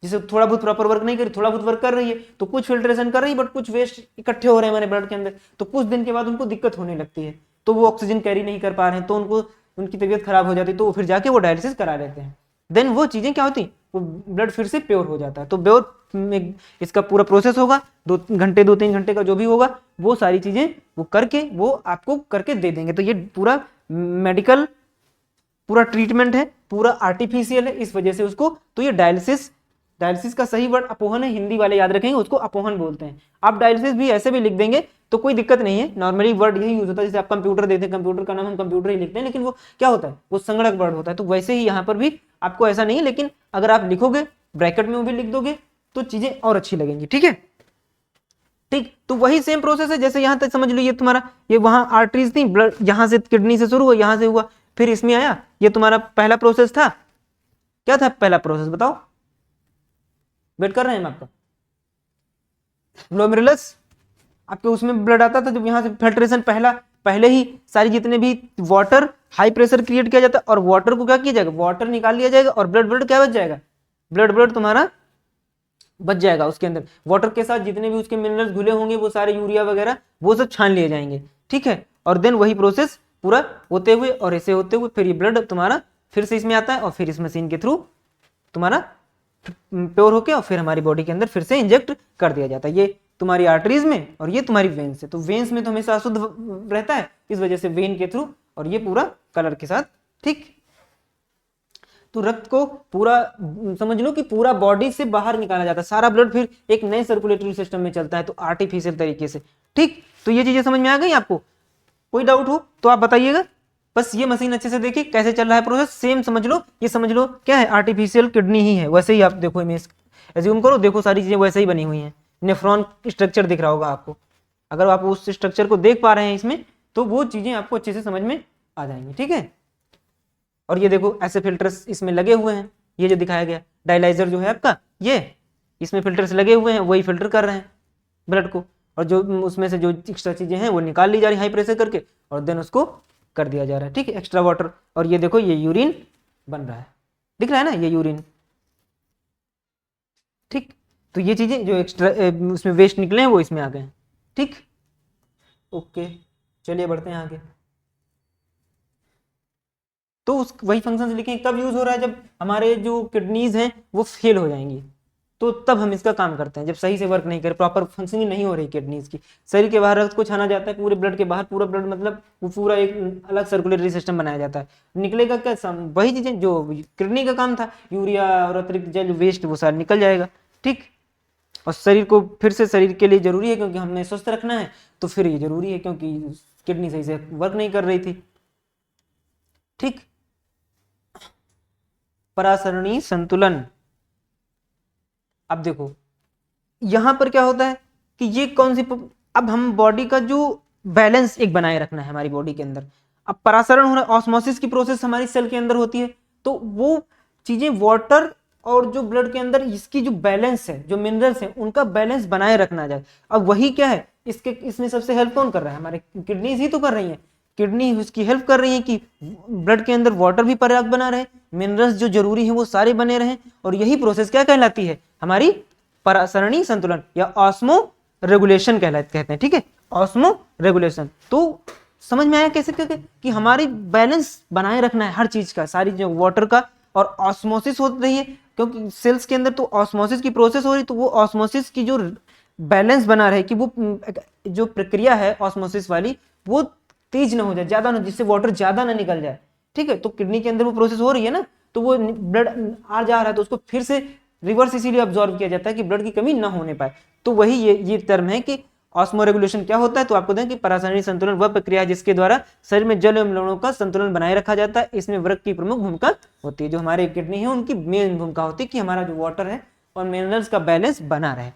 जिसे थोड़ा बहुत प्रॉपर वर्क नहीं करी, थोड़ा बहुत वर्क कर रही है तो कुछ फिल्ट्रेशन कर रही है, बट कुछ वेस्ट इकट्ठे हो रहे हैं हमारे ब्लड के अंदर, तो कुछ दिन के बाद उनको दिक्कत होने लगती है, तो वो ऑक्सीजन कैरी नहीं कर पा रहे हैं, तो उनको उनकी तबीयत खराब हो जाती है, तो वो फिर जाके वो डायलिसिस करा लेते हैं। देन वो चीजें क्या होती, वो ब्लड फिर से प्योर हो जाता है। तो प्योर में इसका पूरा प्रोसेस होगा, 2-3 घंटे का जो भी होगा, वो सारी चीजें वो करके वो आपको करके दे देंगे। तो ये पूरा मेडिकल पूरा ट्रीटमेंट है, पूरा आर्टिफिशियल है, इस वजह से उसको, तो ये डायलिसिस, डायलिसिस का सही वर्ड अपोहन है, हिंदी वाले याद रखेंगे, उसको अपोहन बोलते हैं। आप डायलिसिस भी ऐसे भी लिख देंगे तो कोई दिक्कत नहीं है, नॉर्मली वर्ड यही यूज होता है, जैसे आप कंप्यूटर देते हैं, कंप्यूटर का नाम हम कंप्यूटर ही लिखते हैं, लेकिन वो क्या होता है, वो संगणक वर्ड होता है। तो वैसे ही यहाँ पर भी आपको ऐसा नहीं है, लेकिन अगर आप लिखोगे ब्रैकेट में वो भी लिख दोगे तो चीजें और अच्छी लगेंगी। ठीक है, ठीक, तो वही सेम प्रोसेस है, जैसे यहां तक समझ लो, ये तुम्हारा, ये वहां आर्टरीज थी, ब्लड यहां से किडनी से शुरू हुआ, यहां से हुआ, फिर इसमें आया, ये तुम्हारा पहला प्रोसेस था। क्या था पहला प्रोसेस, बताओ, वेट कर रहे हैं हम आपका। ग्लोमेरुलस, आपके उसमें ब्लड आता था, जब यहाँ से फिल्ट्रेशन पहले ही सारी जितने भी वाटर, हाई प्रेशर क्रिएट किया जाता है, और वाटर को क्या किया जाएगा, वाटर निकाल लिया जाएगा, और ब्लड क्या बच जाएगा, ब्लड तुम्हारा बच जाएगा। उसके अंदर वाटर के साथ जितने भी उसके मिनरल्स घुले होंगे, वो सारे यूरिया वगैरह वो सब छान लिए जाएंगे। ठीक है, और देन वही प्रोसेस पूरा होते हुए और ऐसे होते हुए फिर ये ब्लड तुम्हारा फिर से इसमें आता है, और फिर इस मशीन के थ्रू तुम्हारा प्योर होके और फिर हमारी बॉडी के अंदर फिर से इंजेक्ट कर दिया जाता है। ये तुम्हारी आर्टरीज में और ये तुम्हारी वेन्स से, तो वेन्स में तो हमेशा अशुद्ध रहता है, इस वजह से वेन के थ्रू, और ये पूरा कलर के साथ। ठीक, तो रक्त को पूरा समझ लो कि पूरा बॉडी से बाहर निकाला जाता है, सारा ब्लड फिर एक नए सर्कुलेटरी सिस्टम में चलता है, तो आर्टिफिशियल तरीके से। ठीक, तो ये चीजें समझ में आ गई आपको, कोई डाउट हो तो आप बताइएगा। बस ये मशीन अच्छे से देखिए कैसे चल रहा है प्रोसेस, सेम समझ लो, ये समझ लो क्या है, आर्टिफिशियल किडनी ही है, वैसे ही आप देखो इमेज एज्यूम करो, देखो सारी चीजें वैसे ही बनी हुई हैं, नेफ्रॉन स्ट्रक्चर दिख रहा होगा आपको, अगर आप उस स्ट्रक्चर को देख पा रहे हैं इसमें, तो वो चीजें आपको अच्छे से समझ में आ जाएंगी। ठीक है, और ये देखो ऐसे फिल्टर्स इसमें लगे हुए हैं, ये जो दिखाया गया डायलाइजर जो है आपका, ये इसमें फिल्टर्स लगे हुए हैं, वही फिल्टर कर रहे हैं ब्लड को, और जो उसमें से जो एक्स्ट्रा चीजें हैं वो निकाल ली जा रही हाई प्रेशर करके, और देन उसको कर दिया जा रहा है। ठीक है, एक्स्ट्रा वाटर, और ये देखो ये यूरिन बन रहा है, दिख रहा है ना, ये यूरिन। ठीक, तो ये चीजें जो एक्स्ट्रा उसमें वेस्ट निकले हैं वो इसमें आ गए हैं। ठीक, ओके, चलिए बढ़ते हैं आगे। तो उस वही फंक्शन लिखें, कब यूज हो रहा है, जब हमारे जो किडनीज हैं वो फेल हो जाएंगी, तो तब हम इसका काम करते हैं, जब सही से वर्क नहीं करे, प्रॉपर फंक्शनिंग नहीं हो रही किडनीज की, शरीर के बाहर रक्त को छाना जाता है, पूरे ब्लड के बाहर, पूरा ब्लड मतलब वो पूरा एक अलग सर्कुलेटरी सिस्टम बनाया जाता है, निकलेगा क्या, वही चीजें जो किडनी का काम था, यूरिया और अतिरिक्त जल वेस्ट वो सारा निकल जाएगा। ठीक, और शरीर को फिर से शरीर के लिए जरूरी है, क्योंकि हमें स्वस्थ रखना है, तो फिर ये जरूरी है, क्योंकि किडनी सही से वर्क नहीं कर रही थी। ठीक, परासरणी संतुलन, अब देखो यहाँ पर क्या होता है कि ये कौन सी, अब हम बॉडी का जो बैलेंस एक बनाए रखना है हमारी बॉडी के अंदर। अब परासरण हो रहा है, ऑस्मोसिस की प्रोसेस हमारी सेल के अंदर होती है, तो वो चीजें वाटर और जो ब्लड के अंदर इसकी जो बैलेंस है, जो मिनरल्स हैं उनका बैलेंस बनाए रखना जाए। अब वही क्या है, इसमें सबसे हेल्प कौन कर रहा है, हमारे किडनीज ही तो कर रही है। किडनी उसकी हेल्प कर रही है कि ब्लड के अंदर वाटर भी पर्याप्त बना रहे, मिनरल्स जो जरूरी है वो सारे बने रहें, और यही प्रोसेस क्या कहलाती है, हमारी परासरणीय संतुलन या ऑस्मो रेगुलेशन कहते हैं। ठीक है, ऑस्मो रेगुलेशन। तो समझ में आया कैसे करके कि हमारी बैलेंस बनाए रखना है हर चीज का, सारी जो वाटर का, और ऑस्मोसिस हो रही है क्योंकि सेल्स के अंदर तो ऑस्मोसिस की प्रोसेस हो रही, तो वो ऑस्मोसिस की जो बैलेंस बना रहे कि वो जो प्रक्रिया है ऑस्मोसिस वाली वो तेज ना हो जाए, ज्यादा ना, जिससे वाटर ज्यादा ना निकल जाए। ठीक है, तो किडनी के अंदर वो प्रोसेस हो रही है ना, तो वो ब्लड आ जा रहा है तो उसको फिर से रिवर्स इसीलिए ऑब्जॉर्व किया जाता है कि ब्लड की कमी ना होने पाए। तो वही ये टर्म है कि ऑस्मो रेगुलेशन क्या होता है। तो आपको दें कि परासरणीय संतुलन वह प्रक्रिया है जिसके द्वारा शरीर में जल एवं लवणों का संतुलन बनाए रखा जाता है। इसमें वृक्क की प्रमुख भूमिका होती है, जो हमारे किडनी है उनकी मेन भूमिका होती है कि हमारा जो वाटर है और मिनरल्स का बैलेंस बना रहे।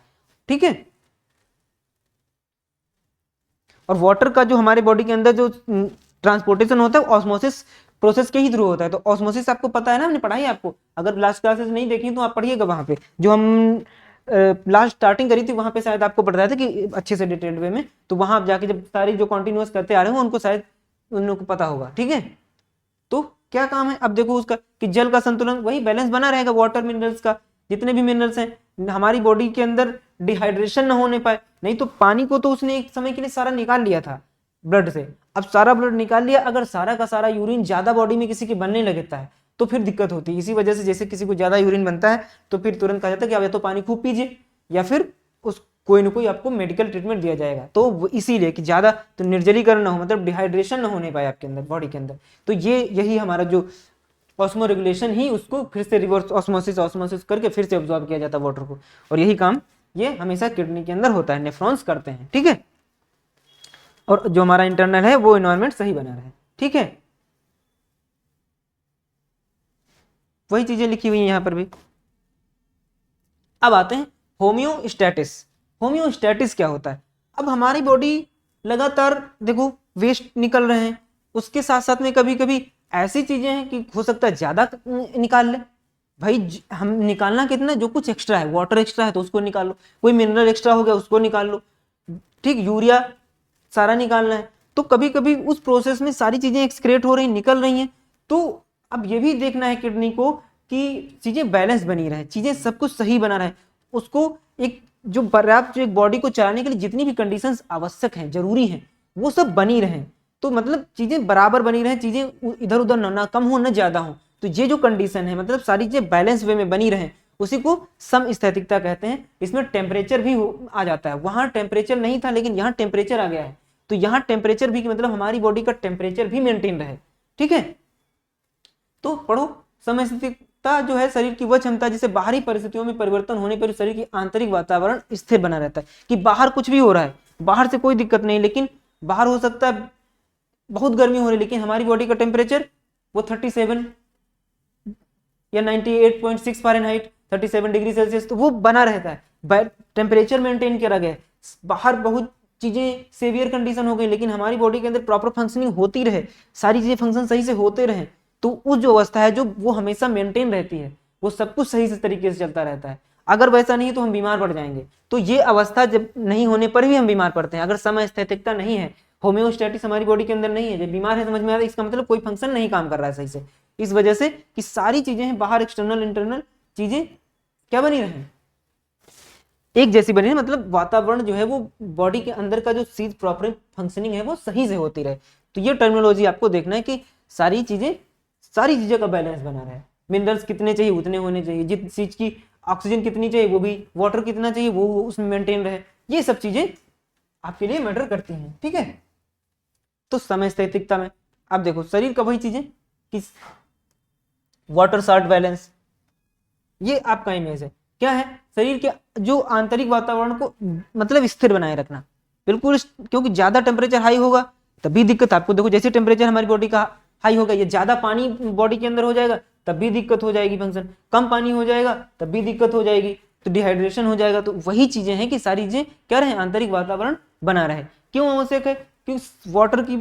ठीक है, और वाटर का जो हमारे बॉडी के अंदर जो ट्रांसपोर्टेशन होता है ऑस्मोसिस प्रोसेस के ही थ्रू होता है। तो ऑस्मोसिस आपको पता है ना, हमने पढ़ाई आपको, अगर लास्ट क्लासेस नहीं देखी तो आप पढ़िएगा वहां पे, जो हम लास्ट स्टार्टिंग करी थी वहां पे शायद आपको बताया था कि अच्छे से डिटेल्ड वे में, तो वहां आप जाके जब सारी जो कॉन्टिन्यूअस करते आ रहे हो उनको शायद उन लोगों को पता होगा। ठीक है, तो क्या काम है अब देखो उसका कि जल का संतुलन वही बैलेंस बना रहेगा, वाटर मिनरल्स का, जितने भी मिनरल्स हैं हमारी बॉडी के अंदर डिहाइड्रेशन ना होने पाए। नहीं तो पानी को तो उसने एक समय के लिए सारा निकाल लिया था ब्लड से, अब सारा ब्लड निकाल लिया, अगर सारा का सारा यूरिन ज्यादा बॉडी में किसी के बनने लगता है तो फिर दिक्कत होती है। इसी वजह से जैसे किसी को ज्यादा यूरिन बनता है तो फिर तुरंत कहा जाता है कि आप या तो पानी खूब पीजिए या फिर उस कोई ना कोई आपको मेडिकल ट्रीटमेंट दिया जाएगा। तो इसीलिए कि ज्यादा तो निर्जलीकरण ना हो, मतलब डिहाइड्रेशन ना होने पाए आपके अंदर बॉडी के अंदर। तो यही हमारा जो ऑस्मो रेगुलेशन ही उसको फिर से रिवर्स ऑस्मोसिस करके फिर से ऑब्जॉर्ब किया जाता है वाटर को, और यही काम ये हमेशा किडनी के अंदर होता है, नेफ्रॉन्स करते हैं। ठीक है, और जो हमारा इंटरनल है वो एनवायरमेंट सही बना रहे। ठीक है, वही चीजें लिखी हुई है यहाँ पर भी। अब आते हैं होम्योस्टैटिस। होम्योस्टैटिस क्या होता है, अब हमारी बॉडी लगातार देखो वेस्ट निकल रहे हैं, उसके साथ साथ में कभी कभी ऐसी चीजें हैं कि हो सकता है ज्यादा निकाल ले। भाई हम निकालना कितना, जो कुछ एक्स्ट्रा है, वाटर एक्स्ट्रा है तो उसको निकाल लो, कोई मिनरल एक्स्ट्रा हो गया उसको निकाल लो, ठीक, यूरिया सारा निकालना है। तो कभी कभी उस प्रोसेस में सारी चीजें एक्सक्रेट हो रही, निकल रही हैं। तो अब ये भी देखना है किडनी को कि चीजें बैलेंस बनी रहे, चीजें सब कुछ सही बना रहे, उसको एक जो पर्याप्त जो एक बॉडी को चलाने के लिए जितनी भी कंडीशंस आवश्यक हैं, जरूरी हैं, वो सब बनी रहे। तो मतलब चीजें बराबर बनी रहे, चीजें इधर उधर ना कम हो ना ज्यादा हो। तो ये जो कंडीशन है मतलब सारी चीजें बैलेंस वे में बनी रहे, उसी को समस्थैतिकता कहते हैं। इसमें टेम्परेचर भी आ जाता है, वहां टेम्परेचर नहीं था लेकिन यहाँ टेम्परेचर आ गया है, तो यहाँ टेम्परेचर भी मतलब हमारी बॉडी का टेम्परेचर भी मेंटेन रहे। ठीक है, तो पढ़ो, समस्थैतिकता जो है शरीर की वह क्षमता जिसे बाहरी परिस्थितियों में परिवर्तन होने पर शरीर की आंतरिक वातावरण स्थिर बना रहता है। कि बाहर कुछ भी हो रहा है, बाहर से कोई दिक्कत नहीं, लेकिन बाहर हो सकता है बहुत गर्मी हो रही है लेकिन हमारी बॉडी का टेम्परेचर वो 37 या 98.6 फ़ारेनहाइट 37 डिग्री सेल्सियस, तो वो बना रहता है, टेम्परेचर मेंटेन करा गया है। बाहर बहुत चीजें सेवियर कंडीशन हो गई लेकिन हमारी बॉडी के अंदर प्रॉपर फंक्शनिंग होती रहे, सारी चीजें फंक्शन सही से होते रहे, तो उस जो अवस्था है जो वो हमेशा मेंटेन रहती है, वो सब कुछ सही से तरीके से चलता रहता है। अगर वैसा नहीं तो हम बीमार पड़ जाएंगे। तो ये अवस्था जब नहीं होने पर भी हम बीमार पड़ते हैं, अगर समस्थैतिकता नहीं है, होम्योस्टैटिस हमारी बॉडी के अंदर नहीं है, जब बीमार है समझ में आता है इसका मतलब कोई फंक्शन नहीं काम कर रहा है सही से। इस वजह से कि सारी चीजें हैं बाहर, एक्सटर्नल इंटरनल चीजें क्या बनी रहे, एक जैसी बनी है, मतलब वातावरण जो है वो बॉडी के अंदर का जो चीज प्रॉपर फंक्शनिंग है वो सही से होती रहे। तो ये टर्मिनोलॉजी आपको देखना है कि सारी चीजें का बैलेंस बना रहे। मिनरल्स कितने चाहिए उतने होने चाहिए, जिस चीज की ऑक्सीजन कितनी चाहिए वो भी, वाटर कितना चाहिए वो उसमें मेंटेन रहे, ये सब चीजें आपके लिए मैटर करती हैं। ठीक है, तो समस्थैतिकता में आप देखो शरीर का वही चीजें कि वाटर सॉल्ट बैलेंस, ये आपका इमेज है, क्या है, शरीर के जो आंतरिक वातावरण को मतलब स्थिर बनाए रखना बिल्कुल, क्योंकि ज्यादा टेम्परेचर हाई होगा तभी दिक्कत। आपको देखो जैसे टेम्परेचर हमारी बॉडी का हाई होगा, ये ज्यादा पानी बॉडी के अंदर हो जाएगा तब भी दिक्कत हो जाएगी, फंक्शन कम पानी हो जाएगा तब भी दिक्कत हो जाएगी। तो डिहाइड्रेशन हो जाएगा। तो वही चीजें हैं कि सारी चीजें क्या रहे, आंतरिक वातावरण बना रहे। क्यों आवश्यक है? क्योंकि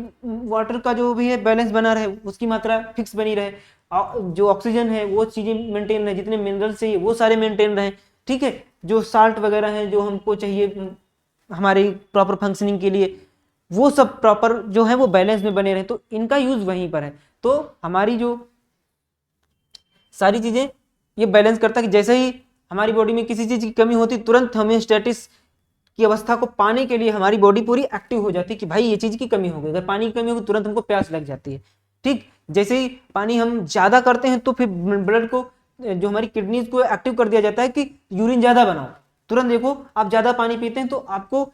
वाटर का जो भी है बैलेंस बना रहे, उसकी मात्रा फिक्स बनी रहे, जो ऑक्सीजन है वो चीजें मेंटेन रहे, जितने मिनरल्स चाहिए वो सारे मेंटेन रहे, ठीक है। जो साल्ट वगैरह है जो हमको चाहिए हमारी प्रॉपर फंक्शनिंग के लिए, वो सब प्रॉपर जो है वो बैलेंस में बने रहे, तो इनका यूज वहीं पर है। तो हमारी जो सारी चीजें ये बैलेंस करता है कि जैसे ही हमारी बॉडी में किसी चीज की कमी होती, तुरंत होमियोस्टेटिस की अवस्था को पाने के लिए हमारी बॉडी पूरी एक्टिव हो जाती है कि भाई ये चीज की कमी हो गई। अगर पानी की कमी होगी तुरंत हमको प्यास लग जाती है, ठीक। जैसे ही पानी हम ज्यादा करते हैं तो फिर ब्लड को, जो हमारी किडनीज को एक्टिव कर दिया जाता है कि यूरिन ज्यादा बनाओ। तुरंत देखो आप ज्यादा पानी पीते हैं तो आपको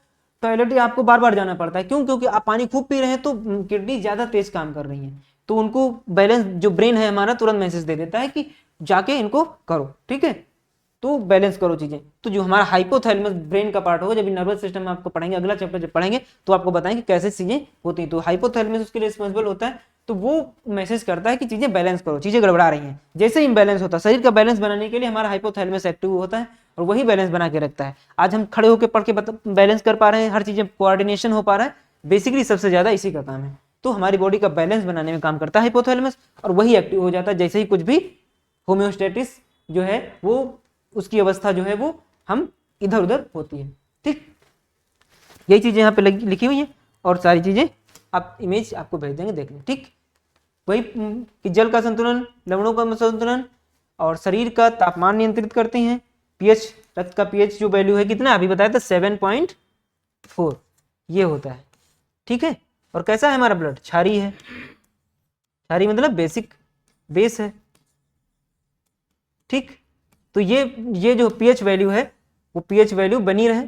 टॉयलेट आपको बार बार जाना पड़ता है। क्यों? क्योंकि आप पानी खूब पी रहे हैं तो किडनी ज्यादा तेज काम कर रही है, तो उनको बैलेंस, जो ब्रेन है हमारा तुरंत मैसेज दे देता है कि जाके इनको करो, ठीक है, तो बैलेंस करो चीजें। तो जो हमारा हाइपोथैलेमस ब्रेन का पार्ट होगा, जब नर्वस सिस्टम में आपको पढ़ेंगे, अगला चैप्टर जब पढ़ेंगे तो आपको बताएंगे कैसे चीजें होती हैं। तो हाइपोथैलेमस उसके लिए रिस्पॉन्सिबल होता है, तो वो मैसेज करता है कि चीजें बैलेंस करो, चीजें गड़बड़ा रही हैं। जैसे ही इम्बैलेंस होता है, शरीर का बैलेंस बनाने के लिए हमारा हाइपोथैलेमस एक्टिव होता है और वही बैलेंस बना के रखता है। आज हम खड़े होकर पढ़ के बैलेंस कर पा रहे हैं, हर चीजें कोऑर्डिनेशन हो पा रहा है, बेसिकली सबसे ज्यादा इसी का काम है। तो हमारी बॉडी का बैलेंस बनाने में काम करता है हाइपोथैलेमस, और वही एक्टिव हो जाता है जैसे ही कुछ भी होम्योस्टेटिस जो है वो, उसकी अवस्था जो है वो हम इधर उधर होती है, ठीक। यही चीजें यहाँ पे लिखी हुई है और सारी चीजें आप इमेज आपको भेज देंगे, देख लें, ठीक। वही कि जल का संतुलन, लवणों का संतुलन और शरीर का तापमान नियंत्रित करते हैं। पीएच, रक्त का पीएच जो वैल्यू है कितना, अभी बताया था 7.4 ये होता है, ठीक है। और कैसा है हमारा ब्लड, क्षारीय है। क्षारीय मतलब बेसिक, बेस है, ठीक। तो ये जो पीएच वैल्यू है वो पीएच वैल्यू बनी रहे,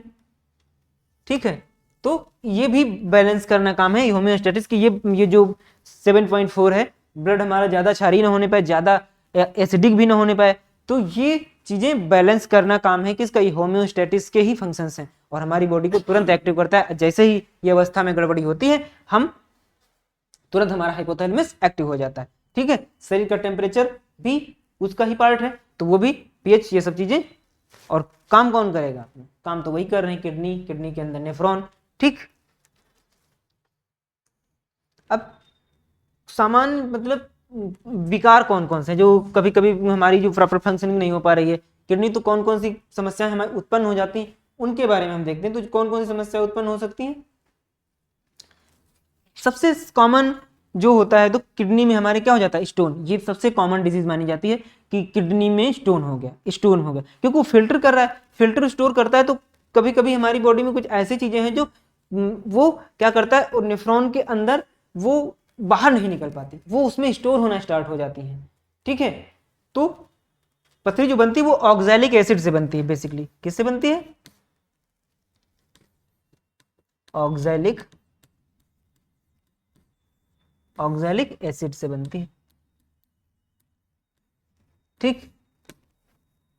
ठीक है। तो ये भी बैलेंस करना काम है होम्योस्टेटिस की। ये जो 7.4 है, ब्लड हमारा ज्यादा क्षारीय ना होने पाए, ज्यादा एसिडिक भी ना होने पाए, तो ये चीजें बैलेंस करना काम है किसका, ये होम्योस्टेटिस के ही फंक्शंस हैं और हमारी बॉडी को तुरंत एक्टिव करता है। जैसे ही ये अवस्था में गड़बड़ी होती है, हम तुरंत हमारा हाइपोथैलेमस एक्टिव हो जाता है, ठीक है। शरीर का टेम्परेचर भी उसका ही पार्ट है, तो वो भी पीएच, ये सब चीजें। और काम कौन करेगा, काम तो वही कर रहे हैं किडनी, किडनी के अंदर नेफ्रॉन, ठीक। अब सामान्य मतलब विकार कौन कौन से हैं जो कभी कभी हमारी जो प्रॉपर फंक्शनिंग नहीं हो पा रही है किडनी, तो कौन कौन सी समस्याएं हमारी उत्पन्न हो जाती हैं उनके बारे में हम देखते हैं। तो कौन कौन सी समस्याएं उत्पन्न हो सकती हैं? सबसे कॉमन जो होता है, तो किडनी में हमारे क्या हो जाता है, स्टोन। ये सबसे कॉमन डिजीज मानी जाती है कि किडनी में स्टोन हो गया, स्टोन हो गया, क्योंकि वो फिल्टर कर रहा है, फिल्टर स्टोर करता है। तो कभी कभी हमारी बॉडी में कुछ ऐसी चीजें हैं जो वो क्या करता है, और नेफ्रॉन के अंदर वो बाहर नहीं निकल पाती, वो उसमें स्टोर होना स्टार्ट हो जाती है, ठीक है। तो पथरी जो बनती है वो ऑक्सैलिक एसिड से बनती है। बेसिकली किससे बनती है, ऑक्सैलिक एसिड से बनती है, ठीक।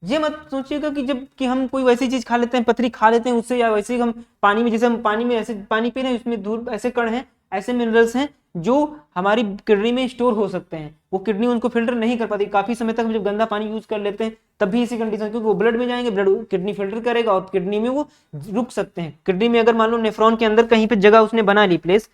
ये मत सोचिएगा कि जब कि हम कोई वैसी चीज खा लेते हैं, पथरी खा लेते हैं उससे, या वैसे ही हम पानी में, जैसे हम पानी में ऐसे पानी पी रहे हैं, उसमें दूर ऐसे कण हैं, ऐसे मिनरल्स हैं जो हमारी किडनी में स्टोर हो सकते हैं, वो किडनी उनको फिल्टर नहीं कर पाती। काफी समय तक हम जब गंदा पानी यूज कर लेते हैं तब भी इसी कंडीशन, क्योंकि वो ब्लड में जाएंगे, ब्लड किडनी फिल्टर करेगा और किडनी में वो रुक सकते हैं। किडनी में अगर मान लो नेफ्रॉन के अंदर कहीं पे जगह उसने बना ली, प्लेस,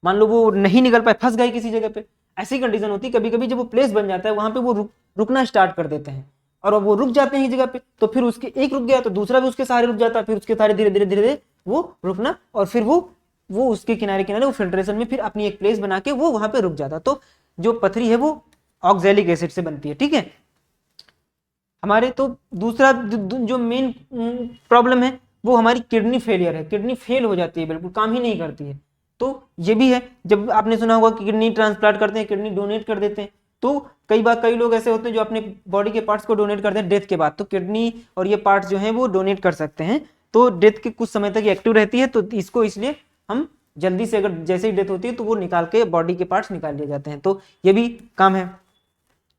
मान लो वो नहीं निकल पाए, फंस गए किसी जगह पे, ऐसी कंडीशन होती है। कभी कभी जब वो प्लेस बन जाता है वहां पे वो रुकना स्टार्ट कर देते हैं, और अब वो रुक जाते हैं इस जगह पे, तो फिर उसके एक रुक गया तो दूसरा भी उसके सहारे रुक जाता है, फिर उसके सहारे धीरे धीरे धीरे धीरे वो रुकना, और फिर वो उसके किनारे किनारे वो फिल्ट्रेशन में फिर अपनी एक प्लेस बना के वो वहां पे रुक जाता। तो जो पथरी है वो ऑक्सैलिक एसिड से बनती है, ठीक है। हमारे तो दूसरा जो मेन प्रॉब्लम है वो हमारी किडनी फेलियर है, किडनी फेल हो जाती है, बिल्कुल काम ही नहीं करती है। तो ये भी है, जब आपने सुना होगा कि किडनी ट्रांसप्लांट करते हैं, किडनी डोनेट कर देते हैं, तो कई बार कई लोग ऐसे होते हैं जो अपने बॉडी के पार्ट्स को डोनेट करते हैं डेथ के बाद, तो किडनी और ये पार्ट्स जो हैं वो डोनेट कर सकते हैं, तो डेथ के कुछ समय तक एक्टिव रहती है। तो इसको इसलिए हम जल्दी से, अगर जैसे ही डेथ होती है तो वो निकाल के बॉडी के पार्ट्स निकाल लिए जाते हैं, तो ये भी काम है।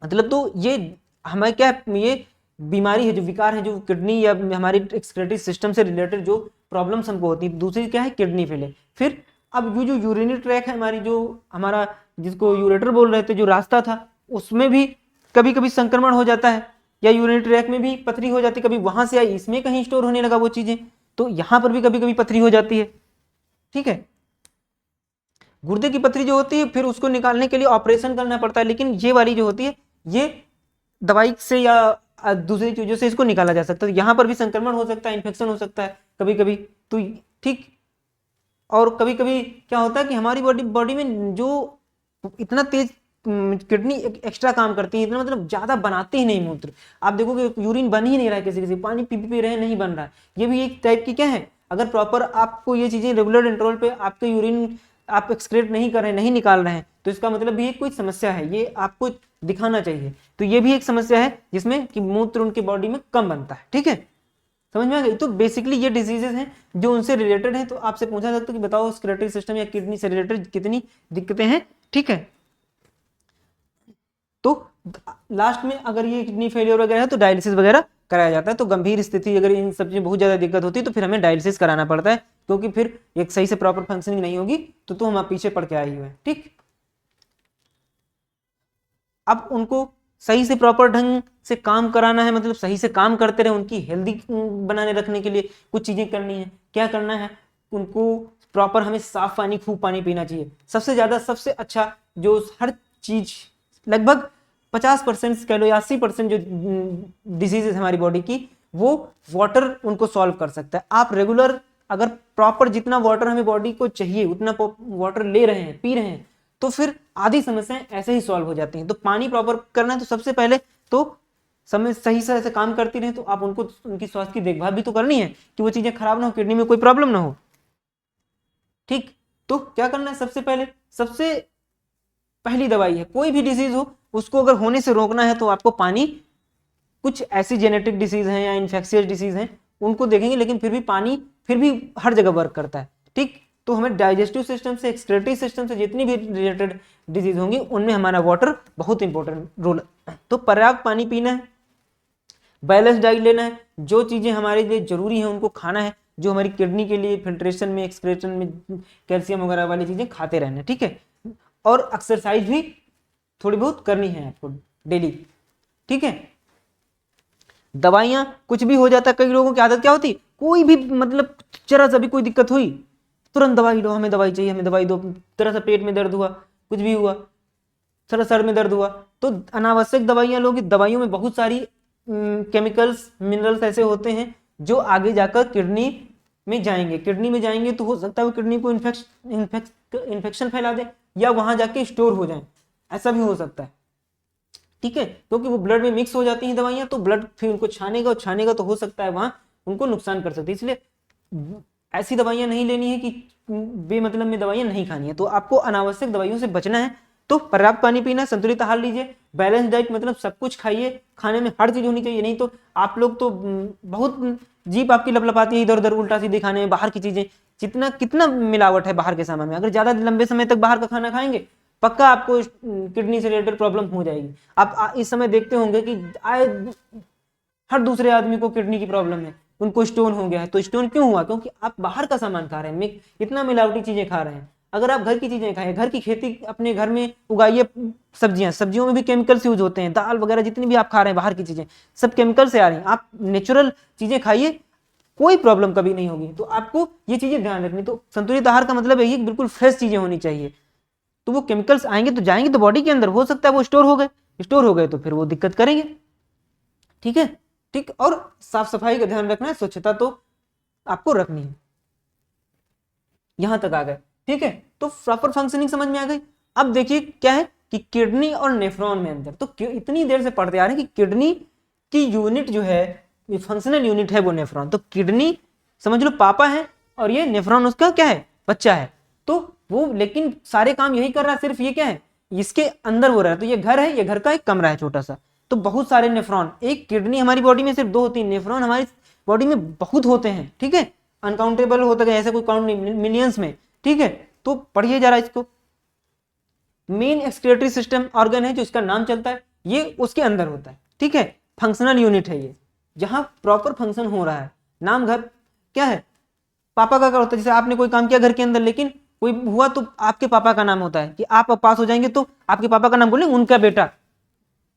मतलब तो ये हमें क्या, ये बीमारी है, जो विकार है, जो किडनी या हमारी एक्सक्रीटरी सिस्टम से रिलेटेड जो प्रॉब्लम्स हमको होती है। दूसरी क्या है, किडनी फेलियर। फिर अब ये जो यूरिनरी ट्रैक है हमारी, जो हमारा जिसको यूरेटर बोल रहे थे, जो रास्ता था, उसमें भी कभी कभी संक्रमण हो जाता है, या यूरिनरी ट्रैक में भी पथरी हो जाती है, कभी वहां से आई इसमें कहीं स्टोर होने लगा वो चीजें, तो यहां पर भी कभी कभी पथरी हो जाती है। ठीक है, गुर्दे की पथरी जो होती है फिर उसको निकालने के लिए ऑपरेशन करना पड़ता है, लेकिन ये वाली जो होती है ये दवाई से या दूसरी चीजों से इसको निकाला जा सकता है। यहाँ पर भी संक्रमण हो सकता है, इन्फेक्शन हो सकता है कभी कभी, तो ठीक। और कभी कभी क्या होता है कि हमारी बॉडी में जो इतना तेज किडनी एक्स्ट्रा काम करती है, इतना मतलब ज्यादा बनाते ही नहीं मूत्र, आप देखोगे यूरिन बन ही नहीं रहा है, किसी किसी पानी पी रहे नहीं बन रहा है, ये भी एक टाइप की क्या है, अगर प्रॉपर आपको ये चीजें रेगुलर इंटरवल पे आपके यूरिन आप एक्सक्रेट नहीं कर रहे हैं, नहीं निकाल रहे हैं, तो इसका मतलब भी कोई समस्या है, ये आपको दिखाना चाहिए। तो ये भी एक समस्या है जिसमें कि मूत्र उनकी बॉडी में कम बनता है। ठीक है, समझ में आ गई। तो बेसिकली ये डिजीजेस हैं जो उनसे रिलेटेड हैं। तो आपसे पूछा सकता है कि बताओ स्क्लेरोटिक सिस्टम या किडनी से रिलेटेड कितनी दिक्कतें हैं। ठीक है, तो लास्ट में अगर ये किडनी फेलियर वगैरह है तो डायलिसिस वगैरह कराया जाता है। तो गंभीर स्थिति अगर इन सब चीजें बहुत ज्यादा दिक्कत होती है तो फिर हमें डायलिसिस कराना पड़ता है, क्योंकि फिर एक सही से प्रॉपर फंक्शनिंग नहीं होगी तो हम पीछे पड़ के आए हुए हैं। ठीक, अब उनको सही से प्रॉपर ढंग से काम कराना है, मतलब सही से काम करते रहे, उनकी हेल्दी बनाने रखने के लिए कुछ चीजें करनी है। क्या करना है, उनको प्रॉपर हमें साफ पानी, खूब पानी पीना चाहिए। सबसे ज्यादा सबसे अच्छा जो हर चीज लगभग 50% कह लो या 80% जो डिजीजेज हमारी बॉडी की, वो वाटर उनको सॉल्व कर सकता है। आप रेगुलर अगर प्रॉपर जितना वाटर हमें बॉडी को चाहिए उतना वाटर ले रहे हैं, पी रहे हैं, तो फिर आधी समस्याएं ऐसे ही सॉल्व हो जाती हैं। तो पानी प्रॉपर करना है तो सबसे पहले तो समय सही से ऐसे काम करती रहे, तो आप उनको उनकी स्वास्थ्य की देखभाल भी तो करनी है कि वो चीजें खराब ना हो, किडनी में कोई प्रॉब्लम ना हो। ठीक, तो क्या करना है, सबसे पहले सबसे पहली दवाई है, कोई भी डिजीज हो उसको अगर होने से रोकना है तो आपको पानी, कुछ ऐसी जेनेटिक डिसीज हैं या इन्फेक्शियस डिसीज हैं उनको देखेंगे, लेकिन फिर भी पानी फिर भी हर जगह वर्क करता है। ठीक, तो हमें डाइजेस्टिव सिस्टम से, एक्सक्रीटरी सिस्टम से जितनी भी रिलेटेड डिजीज होंगी उनमें हमारा वाटर बहुत इंपॉर्टेंट रोल है। तो पर्याप्त पानी पीना है, बैलेंस डाइट लेना है, जो चीजें हमारे लिए जरूरी है उनको खाना है, जो हमारी किडनी के लिए फिल्ट्रेशन में, एक्सक्रीशन में कैल्शियम वगैरह वाली चीजें खाते रहना है। ठीक है, और एक्सरसाइज भी थोड़ी बहुत करनी है आपको डेली। ठीक है, दवाइयां कुछ भी हो जाता है, कई लोगों की आदत क्या होती, कोई भी मतलब जरा सा भी कोई दिक्कत हुई तुरंत दवाई लो, हमें दवाई चाहिए, हमें दवाई दो, जरा सा पेट में दर्द हुआ, कुछ भी हुआ, थोड़ा सर में दर्द हुआ तो अनावश्यक दवाइयां लोगे। दवाइयों में बहुत सारी केमिकल्स, मिनरल्स ऐसे होते हैं जो आगे जाकर किडनी में जाएंगे, किडनी में जाएंगे तो हो सकता है वो किडनी को इन्फेक्शन फैला दे या वहां जाके स्टोर हो जाए, ऐसा भी हो सकता है। ठीक है, क्योंकि वो ब्लड में मिक्स हो जाती हैं दवाइयां, तो ब्लड फिर उनको छानेगा, और छानेगा तो हो सकता है वहां उनको नुकसान कर सकती है। इसलिए ऐसी दवाइयां नहीं लेनी है कि बेमतलब में दवाइयां नहीं खानी है। तो आपको अनावश्यक दवाइयों से बचना है, तो पर्याप्त पानी पीना, संतुलित आहार लीजिए, बैलेंस डाइट मतलब सब कुछ खाइए, खाने में हर चीज होनी चाहिए, नहीं तो आप लोग तो बहुत जीप आपकी लपलपाती है इधर उधर उल्टा सीधे खाने में, बाहर की चीजें, जितना कितना मिलावट है बाहर के सामान में, अगर ज्यादा लंबे समय तक बाहर का खाना खाएंगे पक्का आपको किडनी से रिलेटेड प्रॉब्लम हो जाएगी। आप इस समय देखते होंगे कि आए हर दूसरे आदमी को किडनी की प्रॉब्लम है, उनको स्टोन हो गया है। तो स्टोन क्यों हुआ, क्योंकि आप बाहर का सामान खा रहे हैं, इतना मिलावटी चीजें खा रहे हैं। अगर आप घर की चीजें खाएं, घर की खेती अपने घर में उगाइए, सब्जियों में भी केमिकल्स यूज होते हैं, दाल वगैरह जितनी भी आप खा रहे हैं बाहर की चीजें सब केमिकल से आ रही हैं। आप नेचुरल चीजें खाइए, कोई प्रॉब्लम कभी नहीं होगी। तो आपको ये चीजें ध्यान रखनी। तो संतुलित आहार का मतलब है बिल्कुल फ्रेश चीजें होनी चाहिए, तो वो केमिकल्स आएंगे तो जाएंगे तो बॉडी के अंदर, हो सकता है वो स्टोर हो गए तो फिर वो दिक्कत करेंगे। ठीक है, ठीक, और साफ सफाई का ध्यान रखना है, स्वच्छता तो आपको रखनी है। यहां तक आ गए, ठीक है, तो प्रॉपर फंक्शनिंग समझ में आ गई। अब देखिए क्या है कि किडनी और नेफ्रॉन में अंदर, तो इतनी देर से पढ़ते आ रहे हैं कि किडनी की यूनिट जो है, फंक्शनल यूनिट है वो नेफ्रॉन। तो किडनी समझ लो पापा है और ये नेफ्रॉन उसका क्या है, बच्चा है। तो वो लेकिन सारे काम यही कर रहा है, सिर्फ ये क्या है, इसके अंदर वो रहा है। तो ये घर है, ये घर का एक कमरा है छोटा सा, तो बहुत सारे नेफ्रॉन, एक किडनी हमारी बॉडी में सिर्फ 2 3 नेफ्रॉन हमारी बॉडी में बहुत होते हैं। ठीक है, अनकाउंटेबल होता है, ऐसा कोई काउंट नहीं, मिलियंस में। ठीक है, तो पढ़िए जरा इसको। मेन एक्सक्रीटरी सिस्टम ऑर्गन है जो इसका नाम चलता है, ये उसके अंदर होता है। ठीक है, फंक्शनल यूनिट है ये, जहां प्रॉपर फंक्शन हो रहा है। नाम घर क्या है, पापा का क्या होता है, जैसे आपने कोई काम किया घर के अंदर, लेकिन कोई हुआ तो आपके पापा का नाम होता है कि आप पास हो जाएंगे तो आपके पापा का नाम बोलेंगे, उनका बेटा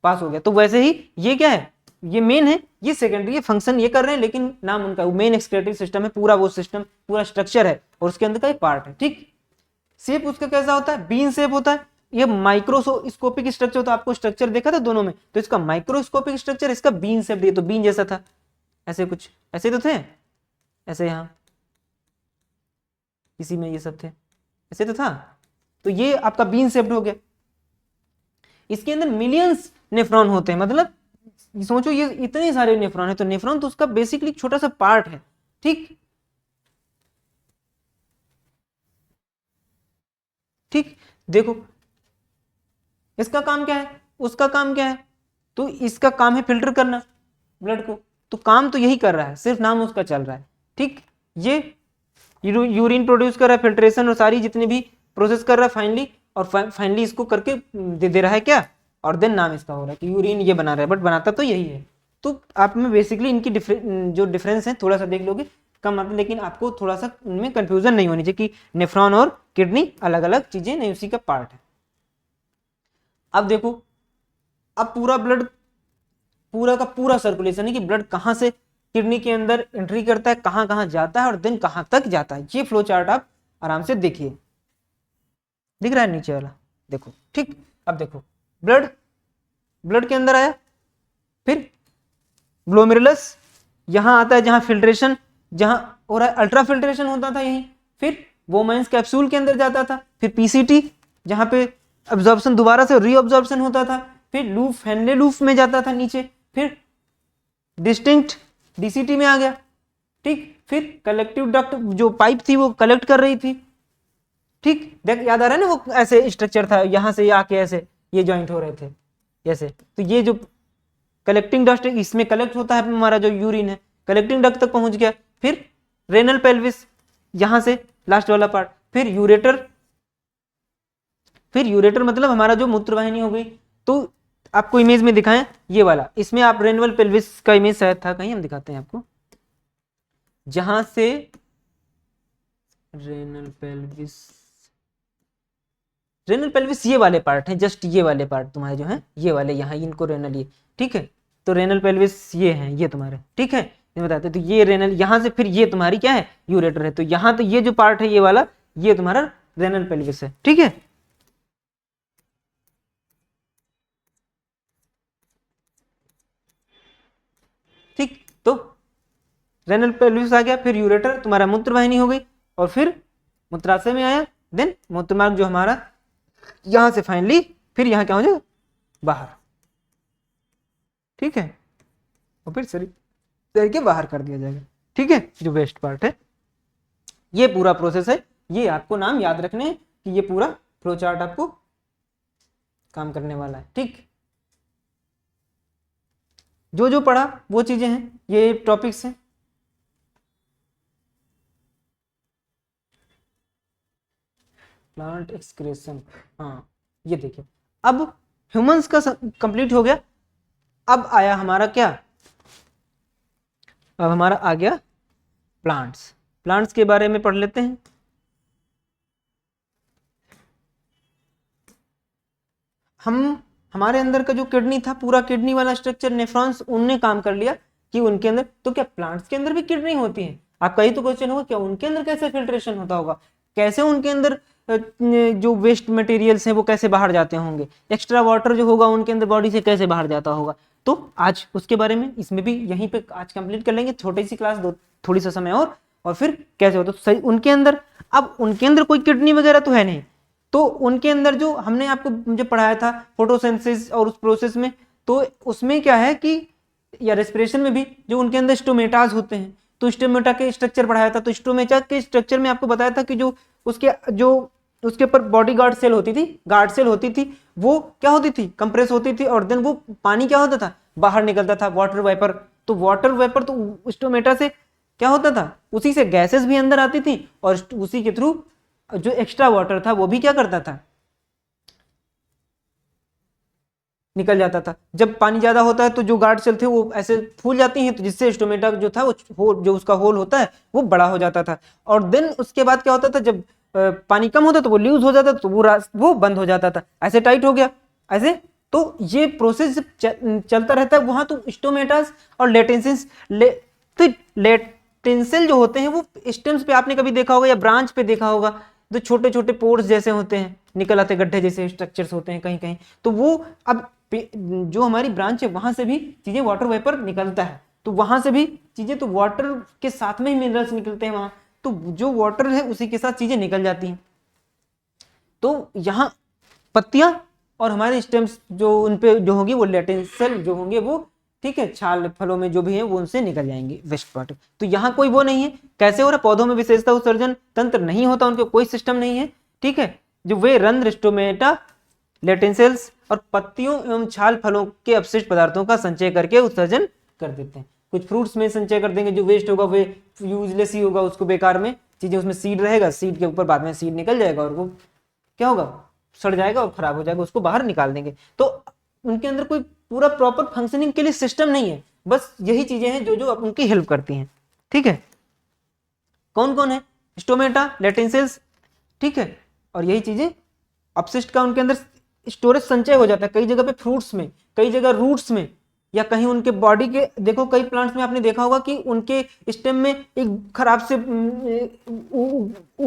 पास हो गया। तो वैसे ही ये क्या है, ये मेन है, ये सेकेंडरी, ये फंक्शन ये कर रहे हैं, लेकिन नाम उनका मेन एक्सक्रीटरी सिस्टम है, पूरा वो सिस्टम पूरा स्ट्रक्चर है और उसके अंदर का एक पार्ट है। ठीक, शेप उसका कैसा होता है, बीन शेप होता है। ये माइक्रोस्कोपिक स्ट्रक्चर होता है, आपको स्ट्रक्चर देखा था दोनों में, तो इसका माइक्रोस्कोपिक स्ट्रक्चर, इसका बीन शेप दिया, तो बीन जैसा था, ऐसे कुछ ऐसे तो थे, ऐसे यहाँ इसी में ये सब थे, ऐसे तो था, तो ये आपका बीन शेप्ड हो गया। इसके अंदर मिलियंस नेफ्रॉन होते हैं, मतलब सोचो ये इतने सारे नेफ्रॉन है, तो नेफ्रॉन तो उसका बेसिकली छोटा सा पार्ट है। ठीक ठीक, देखो इसका काम क्या है, उसका काम क्या है, तो इसका काम है फिल्टर करना ब्लड को, तो काम तो यही कर रहा है, सिर्फ नाम उसका चल रहा है। ठीक, ये यूरिन प्रोड्यूस कर रहा है, फिल्ट्रेशन और सारी जितनी भी प्रोसेस कर रहा है फाइनली, और फाइनली इसको करके दे रहा है क्या, और देन नाम इसका हो रहा है कि यूरिन ये बना रहा है, बट बनाता तो यही है। तो आप में बेसिकली इनकी जो डिफरेंस है थोड़ा सा देख लोगे कम आता है, लेकिन आपको थोड़ा सा उनमें कंफ्यूजन नहीं होनी चाहिए कि नेफ्रॉन और किडनी अलग अलग चीजें नहीं, उसी का पार्ट है। अब देखो, अब पूरा ब्लड, पूरा का पूरा सर्कुलेशन है कि ब्लड कहाँ से किडनी के अंदर एंट्री करता है, कहाँ कहाँ जाता है और देन कहाँ तक जाता है, ये फ्लो चार्ट आप आराम से देखिए, दिख रहा है नीचे वाला, देखो। ठीक, अब देखो ब्लड, ब्लड के अंदर आया, फिर ग्लोमेरुलस यहां आता है जहां फिल्ट्रेशन, जहां और अल्ट्रा फिल्ट्रेशन होता था यहीं, फिर बोमेंस कैप्सूल के अंदर जाता था, फिर पीसीटी जहां पे अब्जॉर्प्शन दोबारा से रीअब्जॉर्प्शन होता था, फिर लूप हेनले लूप में जाता था नीचे, फिर डिस्टिंक्ट डीसीटी में आ गया। ठीक, फिर कलेक्टिव डक्ट जो पाइप थी वो कलेक्ट कर रही थी। ठीक, देख याद आ रहा है ना, वो ऐसे स्ट्रक्चर था, यहां से आके ऐसे ये ज्वाइंट हो रहे थे ऐसे, तो ये जो कलेक्टिंग डक्ट इसमें कलेक्ट होता है हमारा जो यूरिन है, कलेक्टिंग डक्ट तक पहुंच गया, फिर रेनल पेल्विस यहां से लास्ट वाला पार्ट, फिर यूरेटर, फिर यूरेटर मतलब हमारा जो मूत्रवाहिनी हो गई। तो आपको इमेज में दिखाएं ये वाला, इसमें आप रेनल पेल्विस का इमेज शायद था कहीं, हम दिखाते हैं आपको, जहां से रेनल पेल्विस, रेनल पेल्विस ये वाले पार्ट हैं, जस्ट ये वाले पार्ट तुम्हारे जो हैं ये वाले, यहाँ इनको रेनल ये, ठीक है, तो रेनल पेल्विस ये हैं ये तुम्हारे, ठीक है, ये बताते, तो ये रेनल यहाँ से, फिर ये तुम्हारी क्या है यूरेटर है, तो यहाँ तो ये जो पार्ट है ये वाला, ये तुम्हारा रेनल पेल्विस है। ठीक है, ठीक, तो रेनल पेल्विस आ गया, फिर यूरेटर तुम्हारा मूत्रवाहिनी हो गई, और फिर मूत्राशय में आया, देन मूत्रमार्ग जो हमारा यहां से फाइनली फिर यहां क्या हो जाएगा बाहर। ठीक है, और फिर शरीर के बाहर कर दिया जाएगा। ठीक है, जो वेस्ट पार्ट है, ये पूरा प्रोसेस है, ये आपको नाम याद रखने हैं कि ये पूरा फ्लो चार्ट आपको काम करने वाला है। ठीक, जो जो पढ़ा वो चीजें हैं, ये टॉपिक्स हैं। प्लांट एक्सक्रेशन, हाँ ये देखिए, अब ह्यूमंस का कंप्लीट हो गया, अब आया हमारा क्या, अब हमारा आ गया प्लांट्स। प्लांट्स के बारे में पढ़ लेते हैं। हमारे अंदर का जो किडनी था, पूरा किडनी वाला स्ट्रक्चर नेफ्रॉन्स उनने काम कर लिया कि उनके अंदर, तो क्या प्लांट्स के अंदर भी किडनी होती है, आपका ही तो क्वेश्चन होगा, क्या उनके अंदर कैसे फिल्ट्रेशन होता होगा, कैसे उनके अंदर जो वेस्ट मटेरियल्स हैं वो कैसे बाहर जाते होंगे, एक्स्ट्रा वाटर जो होगा उनके अंदर बॉडी से कैसे बाहर जाता होगा, तो आज उसके बारे में इसमें भी यहीं पे आज कंप्लीट कर लेंगे, छोटी सी क्लास, दो थोड़ी सा समय और फिर कैसे होता, तो सही उनके अंदर, अब उनके अंदर कोई किडनी वगैरह तो है नहीं, तो उनके अंदर जो हमने आपको मुझे पढ़ाया था फोटोसिंथेसिस और उस प्रोसेस में, तो उसमें क्या है कि, या रेस्पिरेशन में भी जो उनके अंदर स्टोमेटाज होते हैं, तो स्टोमेटा के स्ट्रक्चर पढ़ाया था, तो स्टोमेटा के स्ट्रक्चर में आपको बताया था कि जो उसके ऊपर बॉडी गार्ड सेल होती थी, गार्ड सेल होती थी, वो क्या होती थी, कंप्रेस होती थी, और देन वो पानी क्या होता था बाहर निकलता था, वाटर वेपर, तो वाटर वेपर तो स्टोमेटा से क्या होता था, उसी से गैसेस भी अंदर आती थी, और उसी के थ्रू जो एक्स्ट्रा वाटर था वो भी क्या करता था, निकल जाता था। जब पानी ज्यादा होता है तो जो गार्ड सेल थे वो ऐसे फूल जाती हैं, तो जिससे स्टोमेटा जो था वो जो उसका होल होता है वो बड़ा हो जाता था, और देन उसके बाद क्या होता था, जब पानी कम होता तो वो लूज हो जाता, तो वो बंद हो जाता था, ऐसे टाइट हो गया, ऐसे तो ये प्रोसेस जब चलता रहता है वहां, तो स्टोमेटास और लेटेंसेंस तो लेटेंसेल जो होते हैं वो स्टेम्स पे आपने कभी देखा होगा या ब्रांच पे देखा होगा, जो छोटे छोटे पोर्स जैसे होते हैं, निकल आते गड्ढे जैसे स्ट्रक्चर्स होते हैं कहीं कहीं, तो वो अब जो हमारी ब्रांच है वहां से भी चीजें वाटर वेपर निकलता है, तो वहां से भी चीजें, तो वाटर के साथ में ही मिनरल्स निकलते हैं वहां, तो जो वाटर है उसी के साथ चीजें निकल जाती हैं। तो यहाँ पत्तियां और हमारे स्टेम्स जो उन पे जो होंगी वो लेटेंसल जो होंगे वो, ठीक है, छाल फलों में जो भी है वो उनसे निकल जाएंगे वेस्ट पार्ट। तो यहाँ कोई वो नहीं है, कैसे हो रहा है, पौधों में विशेषता उत्सर्जन तंत्र नहीं होता, उनके कोई सिस्टम नहीं है, ठीक है, जो वे रंध्र स्टोमेटा लेटेंसेल्स और पत्तियों एवं छाल फलों के अपशिष्ट पदार्थों का संचय करके उत्सर्जन कर देते हैं। कुछ फ्रूट्स में संचय कर देंगे, जो वेस्ट होगा वे यूजलेस ही होगा, उसको बेकार में चीजें, उसमें सीड रहेगा, सीड के ऊपर बाद में सीड निकल जाएगा और वो क्या होगा, सड़ जाएगा और खराब हो जाएगा, उसको बाहर निकाल देंगे। तो उनके अंदर कोई पूरा प्रॉपर फंक्शनिंग के लिए सिस्टम नहीं है, बस यही चीजें हैं जो जो उनकी हेल्प करती हैं, ठीक है। कौन कौन है, स्टोमेटा, लेटेंसेल्स, ठीक है, और यही चीजें अपशिष्ट का उनके अंदर स्टोरेज संचय हो जाता है, कई जगह पे फ्रूट्स में, कई जगह रूट्स में, या कहीं उनके बॉडी के, देखो कई प्लांट्स में आपने देखा होगा कि उनके स्टेम में एक खराब से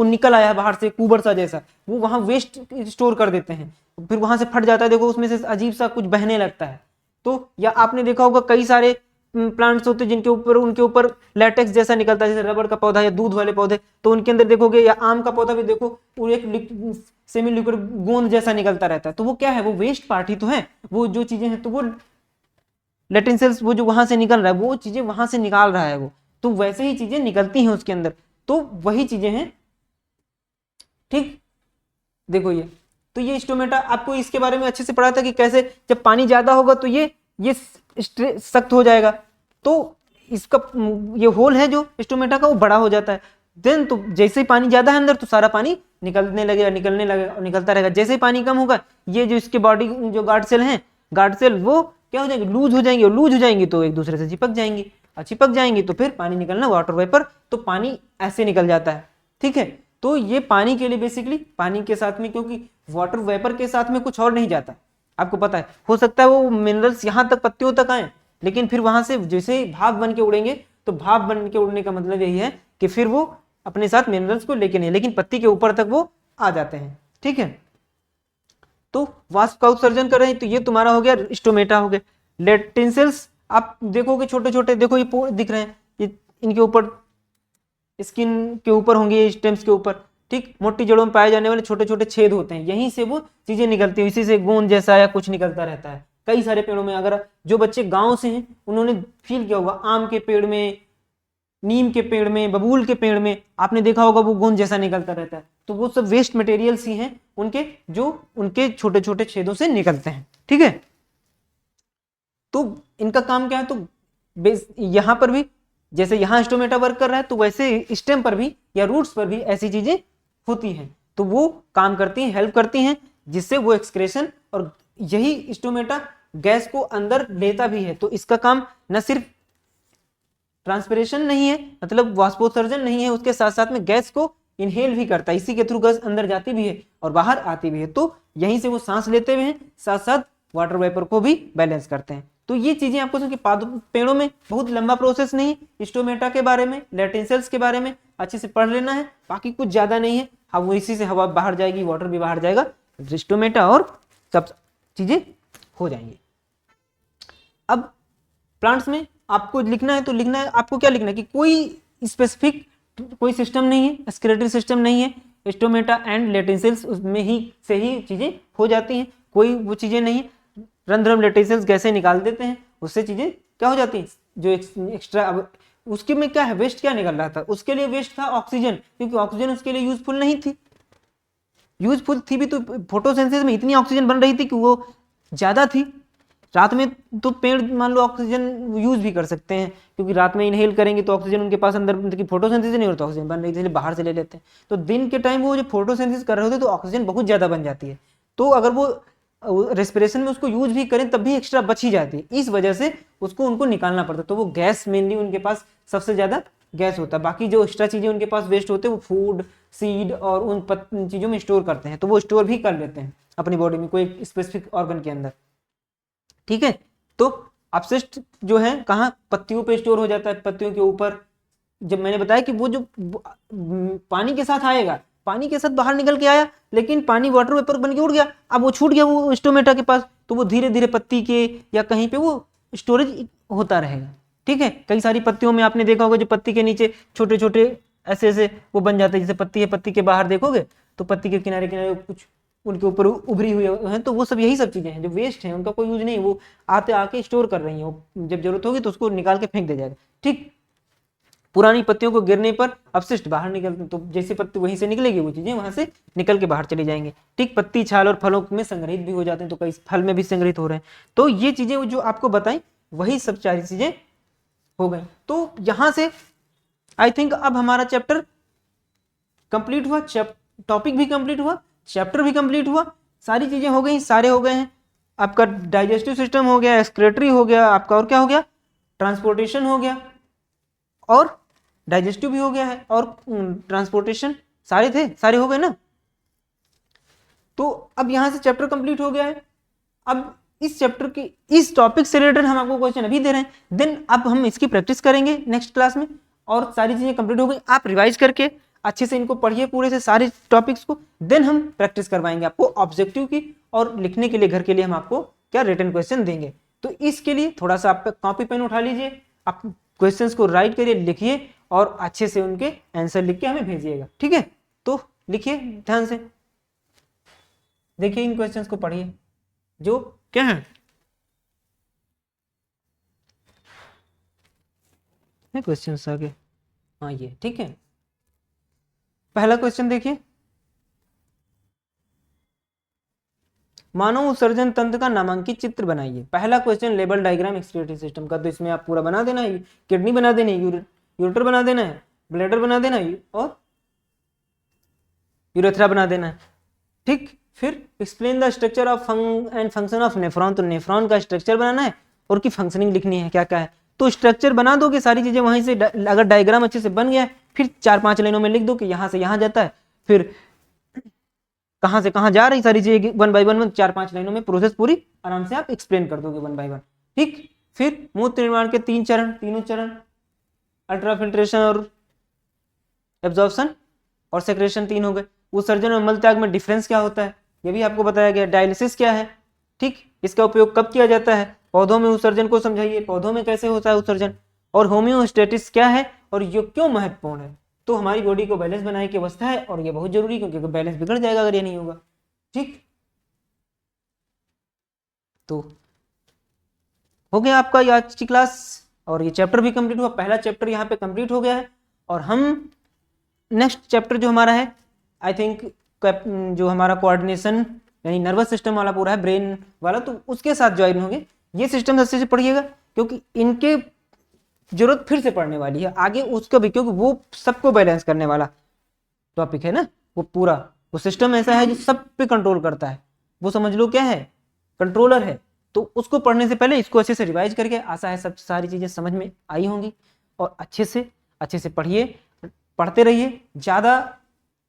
निकल आया है बाहर से कुबर सा जैसा, वो वहां वेस्ट स्टोर कर देते हैं, फिर वहां से फट जाता है, देखो उसमें से अजीब सा कुछ बहने लगता है। तो या आपने देखा होगा कई सारे प्लांट्स होते हैं जिनके ऊपर, उनके ऊपर लैटेक्स जैसा निकलता है, जैसे रबड़ का पौधा या दूध वाले पौधे, तो उनके अंदर देखोगे, या आम का पौधा भी देखो, वो एक सेमी लिक्विड गोंद जैसा निकलता रहता है, तो वो क्या है, वो वेस्ट पार्ट ही तो है, वो जो चीजें हैं, तो वो लेटेंसेल्स, वो जो वहां से निकल रहा है वो चीजें वहां से निकाल रहा है वो, तो वैसे ही चीजें निकलती हैं उसके अंदर, तो वही चीजें हैं, ठीक। देखो तो ये स्टोमेटा, आपको इसके बारे में अच्छे से पढ़ा था कि कैसे जब पानी ज्यादा होगा तो ये सख्त हो जाएगा, तो इसका ये होल है जो स्टोमेटा का वो बड़ा हो जाता है, देन तो जैसे ही पानी ज्यादा है अंदर तो सारा पानी निकलने लगेगा, निकलता रहेगा, जैसे ही पानी कम होगा ये जो इसके बॉडी जो गार्ड सेल हैं, गार्ड सेल वो क्या हो जाएंगे, लूज हो जाएंगे, और लूज हो जाएंगी तो एक दूसरे से चिपक जाएंगी, और चिपक जाएंगी तो फिर पानी निकलना, वाटर वेपर, तो पानी ऐसे निकल जाता है, ठीक है। तो ये पानी के लिए बेसिकली, पानी के साथ में, क्योंकि वाटर वेपर के साथ में कुछ और नहीं जाता, आपको पता है, हो सकता है वो मिनरल्स यहाँ तक पत्तियों तक आए, लेकिन फिर वहां से जैसे भाप बन के उड़ेंगे, तो भाप बन के उड़ने का मतलब यही है कि फिर वो अपने साथ मिनरल्स को लेके नहीं, लेकिन पत्ती के ऊपर तक वो आ जाते हैं, ठीक है। तो वाष्प का उत्सर्जन कर रहे हैं, तो ये तुम्हारा हो गया स्टोमेटा हो गया। लेटेंसेल्स आप देखोगे छोटे छोटे, देखो ये दिख रहे हैं, ये इनके ऊपर स्किन के ऊपर होंगे, स्टेम्स के ऊपर, ठीक, मोटी जड़ों में पाए जाने वाले छोटे छोटे छेद होते हैं, यहीं से वो चीजें निकलती हैं, इसी से गोंद जैसा या कुछ निकलता रहता है कई सारे पेड़ों में। अगर जो बच्चे गांव से हैं उन्होंने फील किया होगा, आम के पेड़ में, नीम के पेड़ में, बबूल के पेड़ में आपने देखा होगा वो गोंद जैसा निकलता रहता है, तो वो सब वेस्ट मटेरियल्स ही हैं उनके, जो उनके छोटे छोटे छेदों से निकलते हैं, ठीक है। तो इनका काम क्या है, तो यहां पर भी जैसे यहाँ स्टोमेटा वर्क कर रहा है, तो वैसे स्टेम पर भी या रूट्स पर भी ऐसी चीजें होती हैं, तो वो काम करती हैं, हेल्प करती हैं, जिससे वो एक्सक्रेशन, और यही स्टोमेटा गैस को अंदर लेता भी है, तो इसका काम न सिर्फ ट्रांसपिरेशन नहीं है, मतलब वाष्पोत्सर्जन नहीं है, उसके साथ साथ में गैस को इनहेल भी करता है, इसी के थ्रू गैस अंदर जाती भी है और बाहर आती भी है, तो यहीं से वो सांस लेते हुए हैं, साथ साथ वाटर वेपर को भी बैलेंस करते हैं। तो ये चीजें आपको समझ, पेड़ों में बहुत लंबा प्रोसेस नहीं, स्टोमेटा के बारे में, लेटेंसेल्स के बारे में अच्छे से पढ़ लेना है, बाकी कुछ ज्यादा नहीं है, हम इसी से हवा बाहर जाएगी, वाटर भी बाहर जाएगा, स्टोमेटा और सब चीजें हो जाएंगी। अब प्लांट्स में आपको लिखना है, तो लिखना है आपको, क्या लिखना है कि कोई स्पेसिफिक कोई सिस्टम नहीं है, एक्सक्रीटरी सिस्टम नहीं है, स्टोमेटा एंड लेटेंसेल्स उसमें ही से ही चीजें हो जाती हैं, कोई वो चीजें नहीं है, रंध्रम लेटेंसेल्स गैसें निकाल देते हैं, उससे चीजें क्या हो जाती हैं, जो एक्स्ट्रा, अब उसके में क्या है, वेस्ट क्या निकल रहा था, उसके लिए वेस्ट था ऑक्सीजन, क्योंकि ऑक्सीजन उसके लिए यूजफुल नहीं थी, यूजफुल थी भी तो फोटोसिंथेसिस में इतनी ऑक्सीजन बन रही थी कि वो ज्यादा थी, रात में तो पेड़ मान लो ऑक्सीजन यूज भी कर सकते हैं, क्योंकि रात में इनहेल करेंगे तो ऑक्सीजन उनके पास अंदर की फोटोसिंथेसिस नहीं होता, ऑक्सीजन बन रही थी, इसलिए बाहर से ले लेते हैं, तो दिन के टाइम वो जो फोटोसिंथेसिस कर रहे होते तो ऑक्सीजन बहुत ज्यादा बन जाती है, तो अगर वो रेस्पिरेशन में उसको यूज भी करें तब भी एक्स्ट्रा बच ही जाती है, इस वजह से उसको उनको निकालना पड़ता है, तो वो गैस मेनली उनके पास सबसे ज्यादा गैस होता है, बाकी जो एक्स्ट्रा चीजें उनके पास वेस्ट होते हैं वो फूड, सीड और उन चीजों में स्टोर करते हैं, तो वो स्टोर भी कर लेते हैं अपनी बॉडी में कोई स्पेसिफिक ऑर्गन के अंदर, ठीक है। तो अपशिष्ट जो है कहाँ, पत्तियों पे स्टोर हो जाता है, पत्तियों के ऊपर। जब मैंने बताया कि वो जो पानी के साथ आएगा, पानी के साथ बाहर निकल के आया, लेकिन पानी वाटर वेपर बन के उड़ गया, अब वो छूट गया वो स्टोमेटा के पास, तो वो धीरे धीरे पत्ती के या कहीं पे वो स्टोरेज होता रहेगा। ठीक है, कई सारी पत्तियों में आपने देखा होगा जो पत्ती के नीचे छोटे छोटे ऐसे ऐसे वो बन जाते हैं, जैसे पत्ती है, पत्ती के बाहर देखोगे तो पत्ती के किनारे किनारे कुछ उनके ऊपर उभरी हुई है, तो वो सब यही सब चीजें हैं जो वेस्ट हैं, उनका कोई यूज नहीं, वो आते आके स्टोर कर रही हैं, जब जरूरत होगी तो उसको निकाल के फेंक दिया जाएगा। ठीक, पुरानी पत्तियों को गिरने पर अपशिष्ट बाहर निकलते, तो जैसे पत्ती वहीं से निकलेगी वो चीजें वहां से निकल के बाहर चली जाएंगी। ठीक, पत्ती, छाल और फलों में संग्रहित भी हो जाते हैं, तो कई फल में भी संग्रहित हो रहे हैं। तो ये चीजें जो आपको बताई वही सब सारी चीजें हो गई। तो यहां से आई थिंक अब हमारा चैप्टर कंप्लीट हुआ, टॉपिक भी कंप्लीट हुआ, चैप्टर भी कंप्लीट हुआ, सारी चीजें हो गई, सारे हो गए हैं। आपका डाइजेस्टिव सिस्टम हो गया, एक्सक्रेटरी हो गया आपका, और क्या हो गया, ट्रांसपोर्टेशन हो गया, और डाइजेस्टिव भी हो गया है, और ट्रांसपोर्टेशन, सारे थे, सारे हो गए ना। तो अब यहां से चैप्टर कंप्लीट हो गया है। अब इस चैप्टर की इस टॉपिक से रिलेटेड हम आपको क्वेश्चन अभी दे रहे हैं, देन अब हम इसकी प्रैक्टिस करेंगे नेक्स्ट क्लास में, और सारी चीजें कंप्लीट हो गई। आप रिवाइज करके अच्छे से इनको पढ़िए पूरे से सारे टॉपिक्स को, देन हम प्रैक्टिस करवाएंगे आपको ऑब्जेक्टिव की, और लिखने के लिए घर के लिए हम आपको क्या रिटन क्वेश्चन देंगे। तो इसके लिए थोड़ा सा आप कॉपी पेन उठा लीजिए, आप क्वेश्चंस को राइट करिए, लिखिए, और अच्छे से उनके आंसर लिख के हमें भेजिएगा। ठीक है, तो लिखिए ध्यान से, देखिए इन क्वेश्चंस को पढ़िए जो क्या है क्वेश्चंस आगे। हाँ ये ठीक है, पहला क्वेश्चन देखिए, मानव उत्सर्जन तंत्र का नामांकित चित्र बनाइए। पहला question label diagram excretory system का, तो इसमें आप पूरा बना देना है, किडनी बना देनी है, यूरेटर बना देना है, ब्लैडर बना देना है, और यूरेथ्रा बना देना है। ठीक, फिर explain the structure of and function of nephron, तो नेफ्रॉन का स्ट्रक्चर बनाना है और की फंक्शनिंग लिखनी है क्या क्या है। तो स्ट्रक्चर बना दोगे सारी चीजें वहीं से, अगर डायग्राम अच्छे से बन गया फिर 4-5 लाइनों में लिख दो कि यहाँ से यहाँ जाता है, फिर कहां से कहां जा रही सारी चीजें 1 बाय 1 4-5 लाइनों में प्रोसेस पूरी आराम से आप एक्सप्लेन कर दोगे 1 बाय 1। ठीक, फिर मूत्र निर्माण के 3 चरण, तीनों चरण, अल्ट्राफिल्ट्रेशन और एब्जॉर्प्शन और सेक्रेशन 3 हो गए। उत्सर्जन और मल त्याग में डिफरेंस क्या होता है ये भी आपको बताया गया। डायलिसिस क्या है, ठीक, इसका उपयोग कब किया जाता है, पौधों में उत्सर्जन को समझाइए, पौधों में कैसे होता है उत्सर्जन, और होम्योस्टेटिस क्या है और ये क्यों महत्वपूर्ण है। तो हमारी बॉडी को बैलेंस बनाने की अवस्था है, और ये बहुत जरूरी, क्योंकि बैलेंस बिगड़ जाएगा अगर ये नहीं होगा। ठीक, तो हो गया आपका आज की क्लास, और ये चैप्टर भी कंप्लीट हुआ, पहला चैप्टर यहाँ पे कंप्लीट हो गया है। और हम नेक्स्ट चैप्टर जो हमारा है आई थिंक जो हमारा कोऑर्डिनेशन यानी नर्वस सिस्टम वाला पूरा है, ब्रेन वाला, तो उसके साथ ज्वाइन होंगे। ये सिस्टम अच्छे से पढ़िएगा, क्योंकि इनके जरूरत फिर से पढ़ने वाली है आगे उसका भी, क्योंकि वो सबको बैलेंस करने वाला टॉपिक है ना, वो पूरा वो सिस्टम ऐसा है जो सब पे कंट्रोल करता है, वो समझ लो क्या है, कंट्रोलर है। तो उसको पढ़ने से पहले इसको अच्छे से रिवाइज करके, आशा है सब सारी चीजें समझ में आई होंगी, और अच्छे से पढ़िए, पढ़ते रहिए, ज्यादा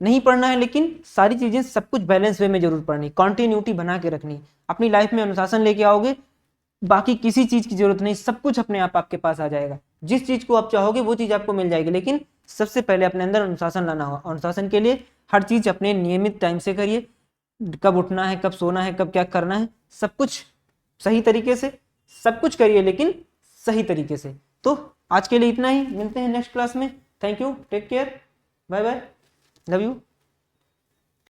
नहीं पढ़ना है, लेकिन सारी चीजें सब कुछ बैलेंस वे में जरूर पढ़नी, कॉन्टिन्यूटी बना के रखनी, अपनी लाइफ में अनुशासन लेके आओगे, बाकी किसी चीज की जरूरत नहीं, सब कुछ अपने आप आपके पास आ जाएगा। जिस चीज को आप चाहोगे वो चीज आपको मिल जाएगी, लेकिन सबसे पहले अपने अंदर अनुशासन लाना होगा। अनुशासन के लिए हर चीज अपने नियमित टाइम से करिए, कब उठना है, कब सोना है, कब क्या करना है, सब कुछ सही तरीके से, सब कुछ करिए लेकिन सही तरीके से। तो आज के लिए इतना ही, मिलते हैं नेक्स्ट क्लास में। Thank you, take care, bye bye, love you.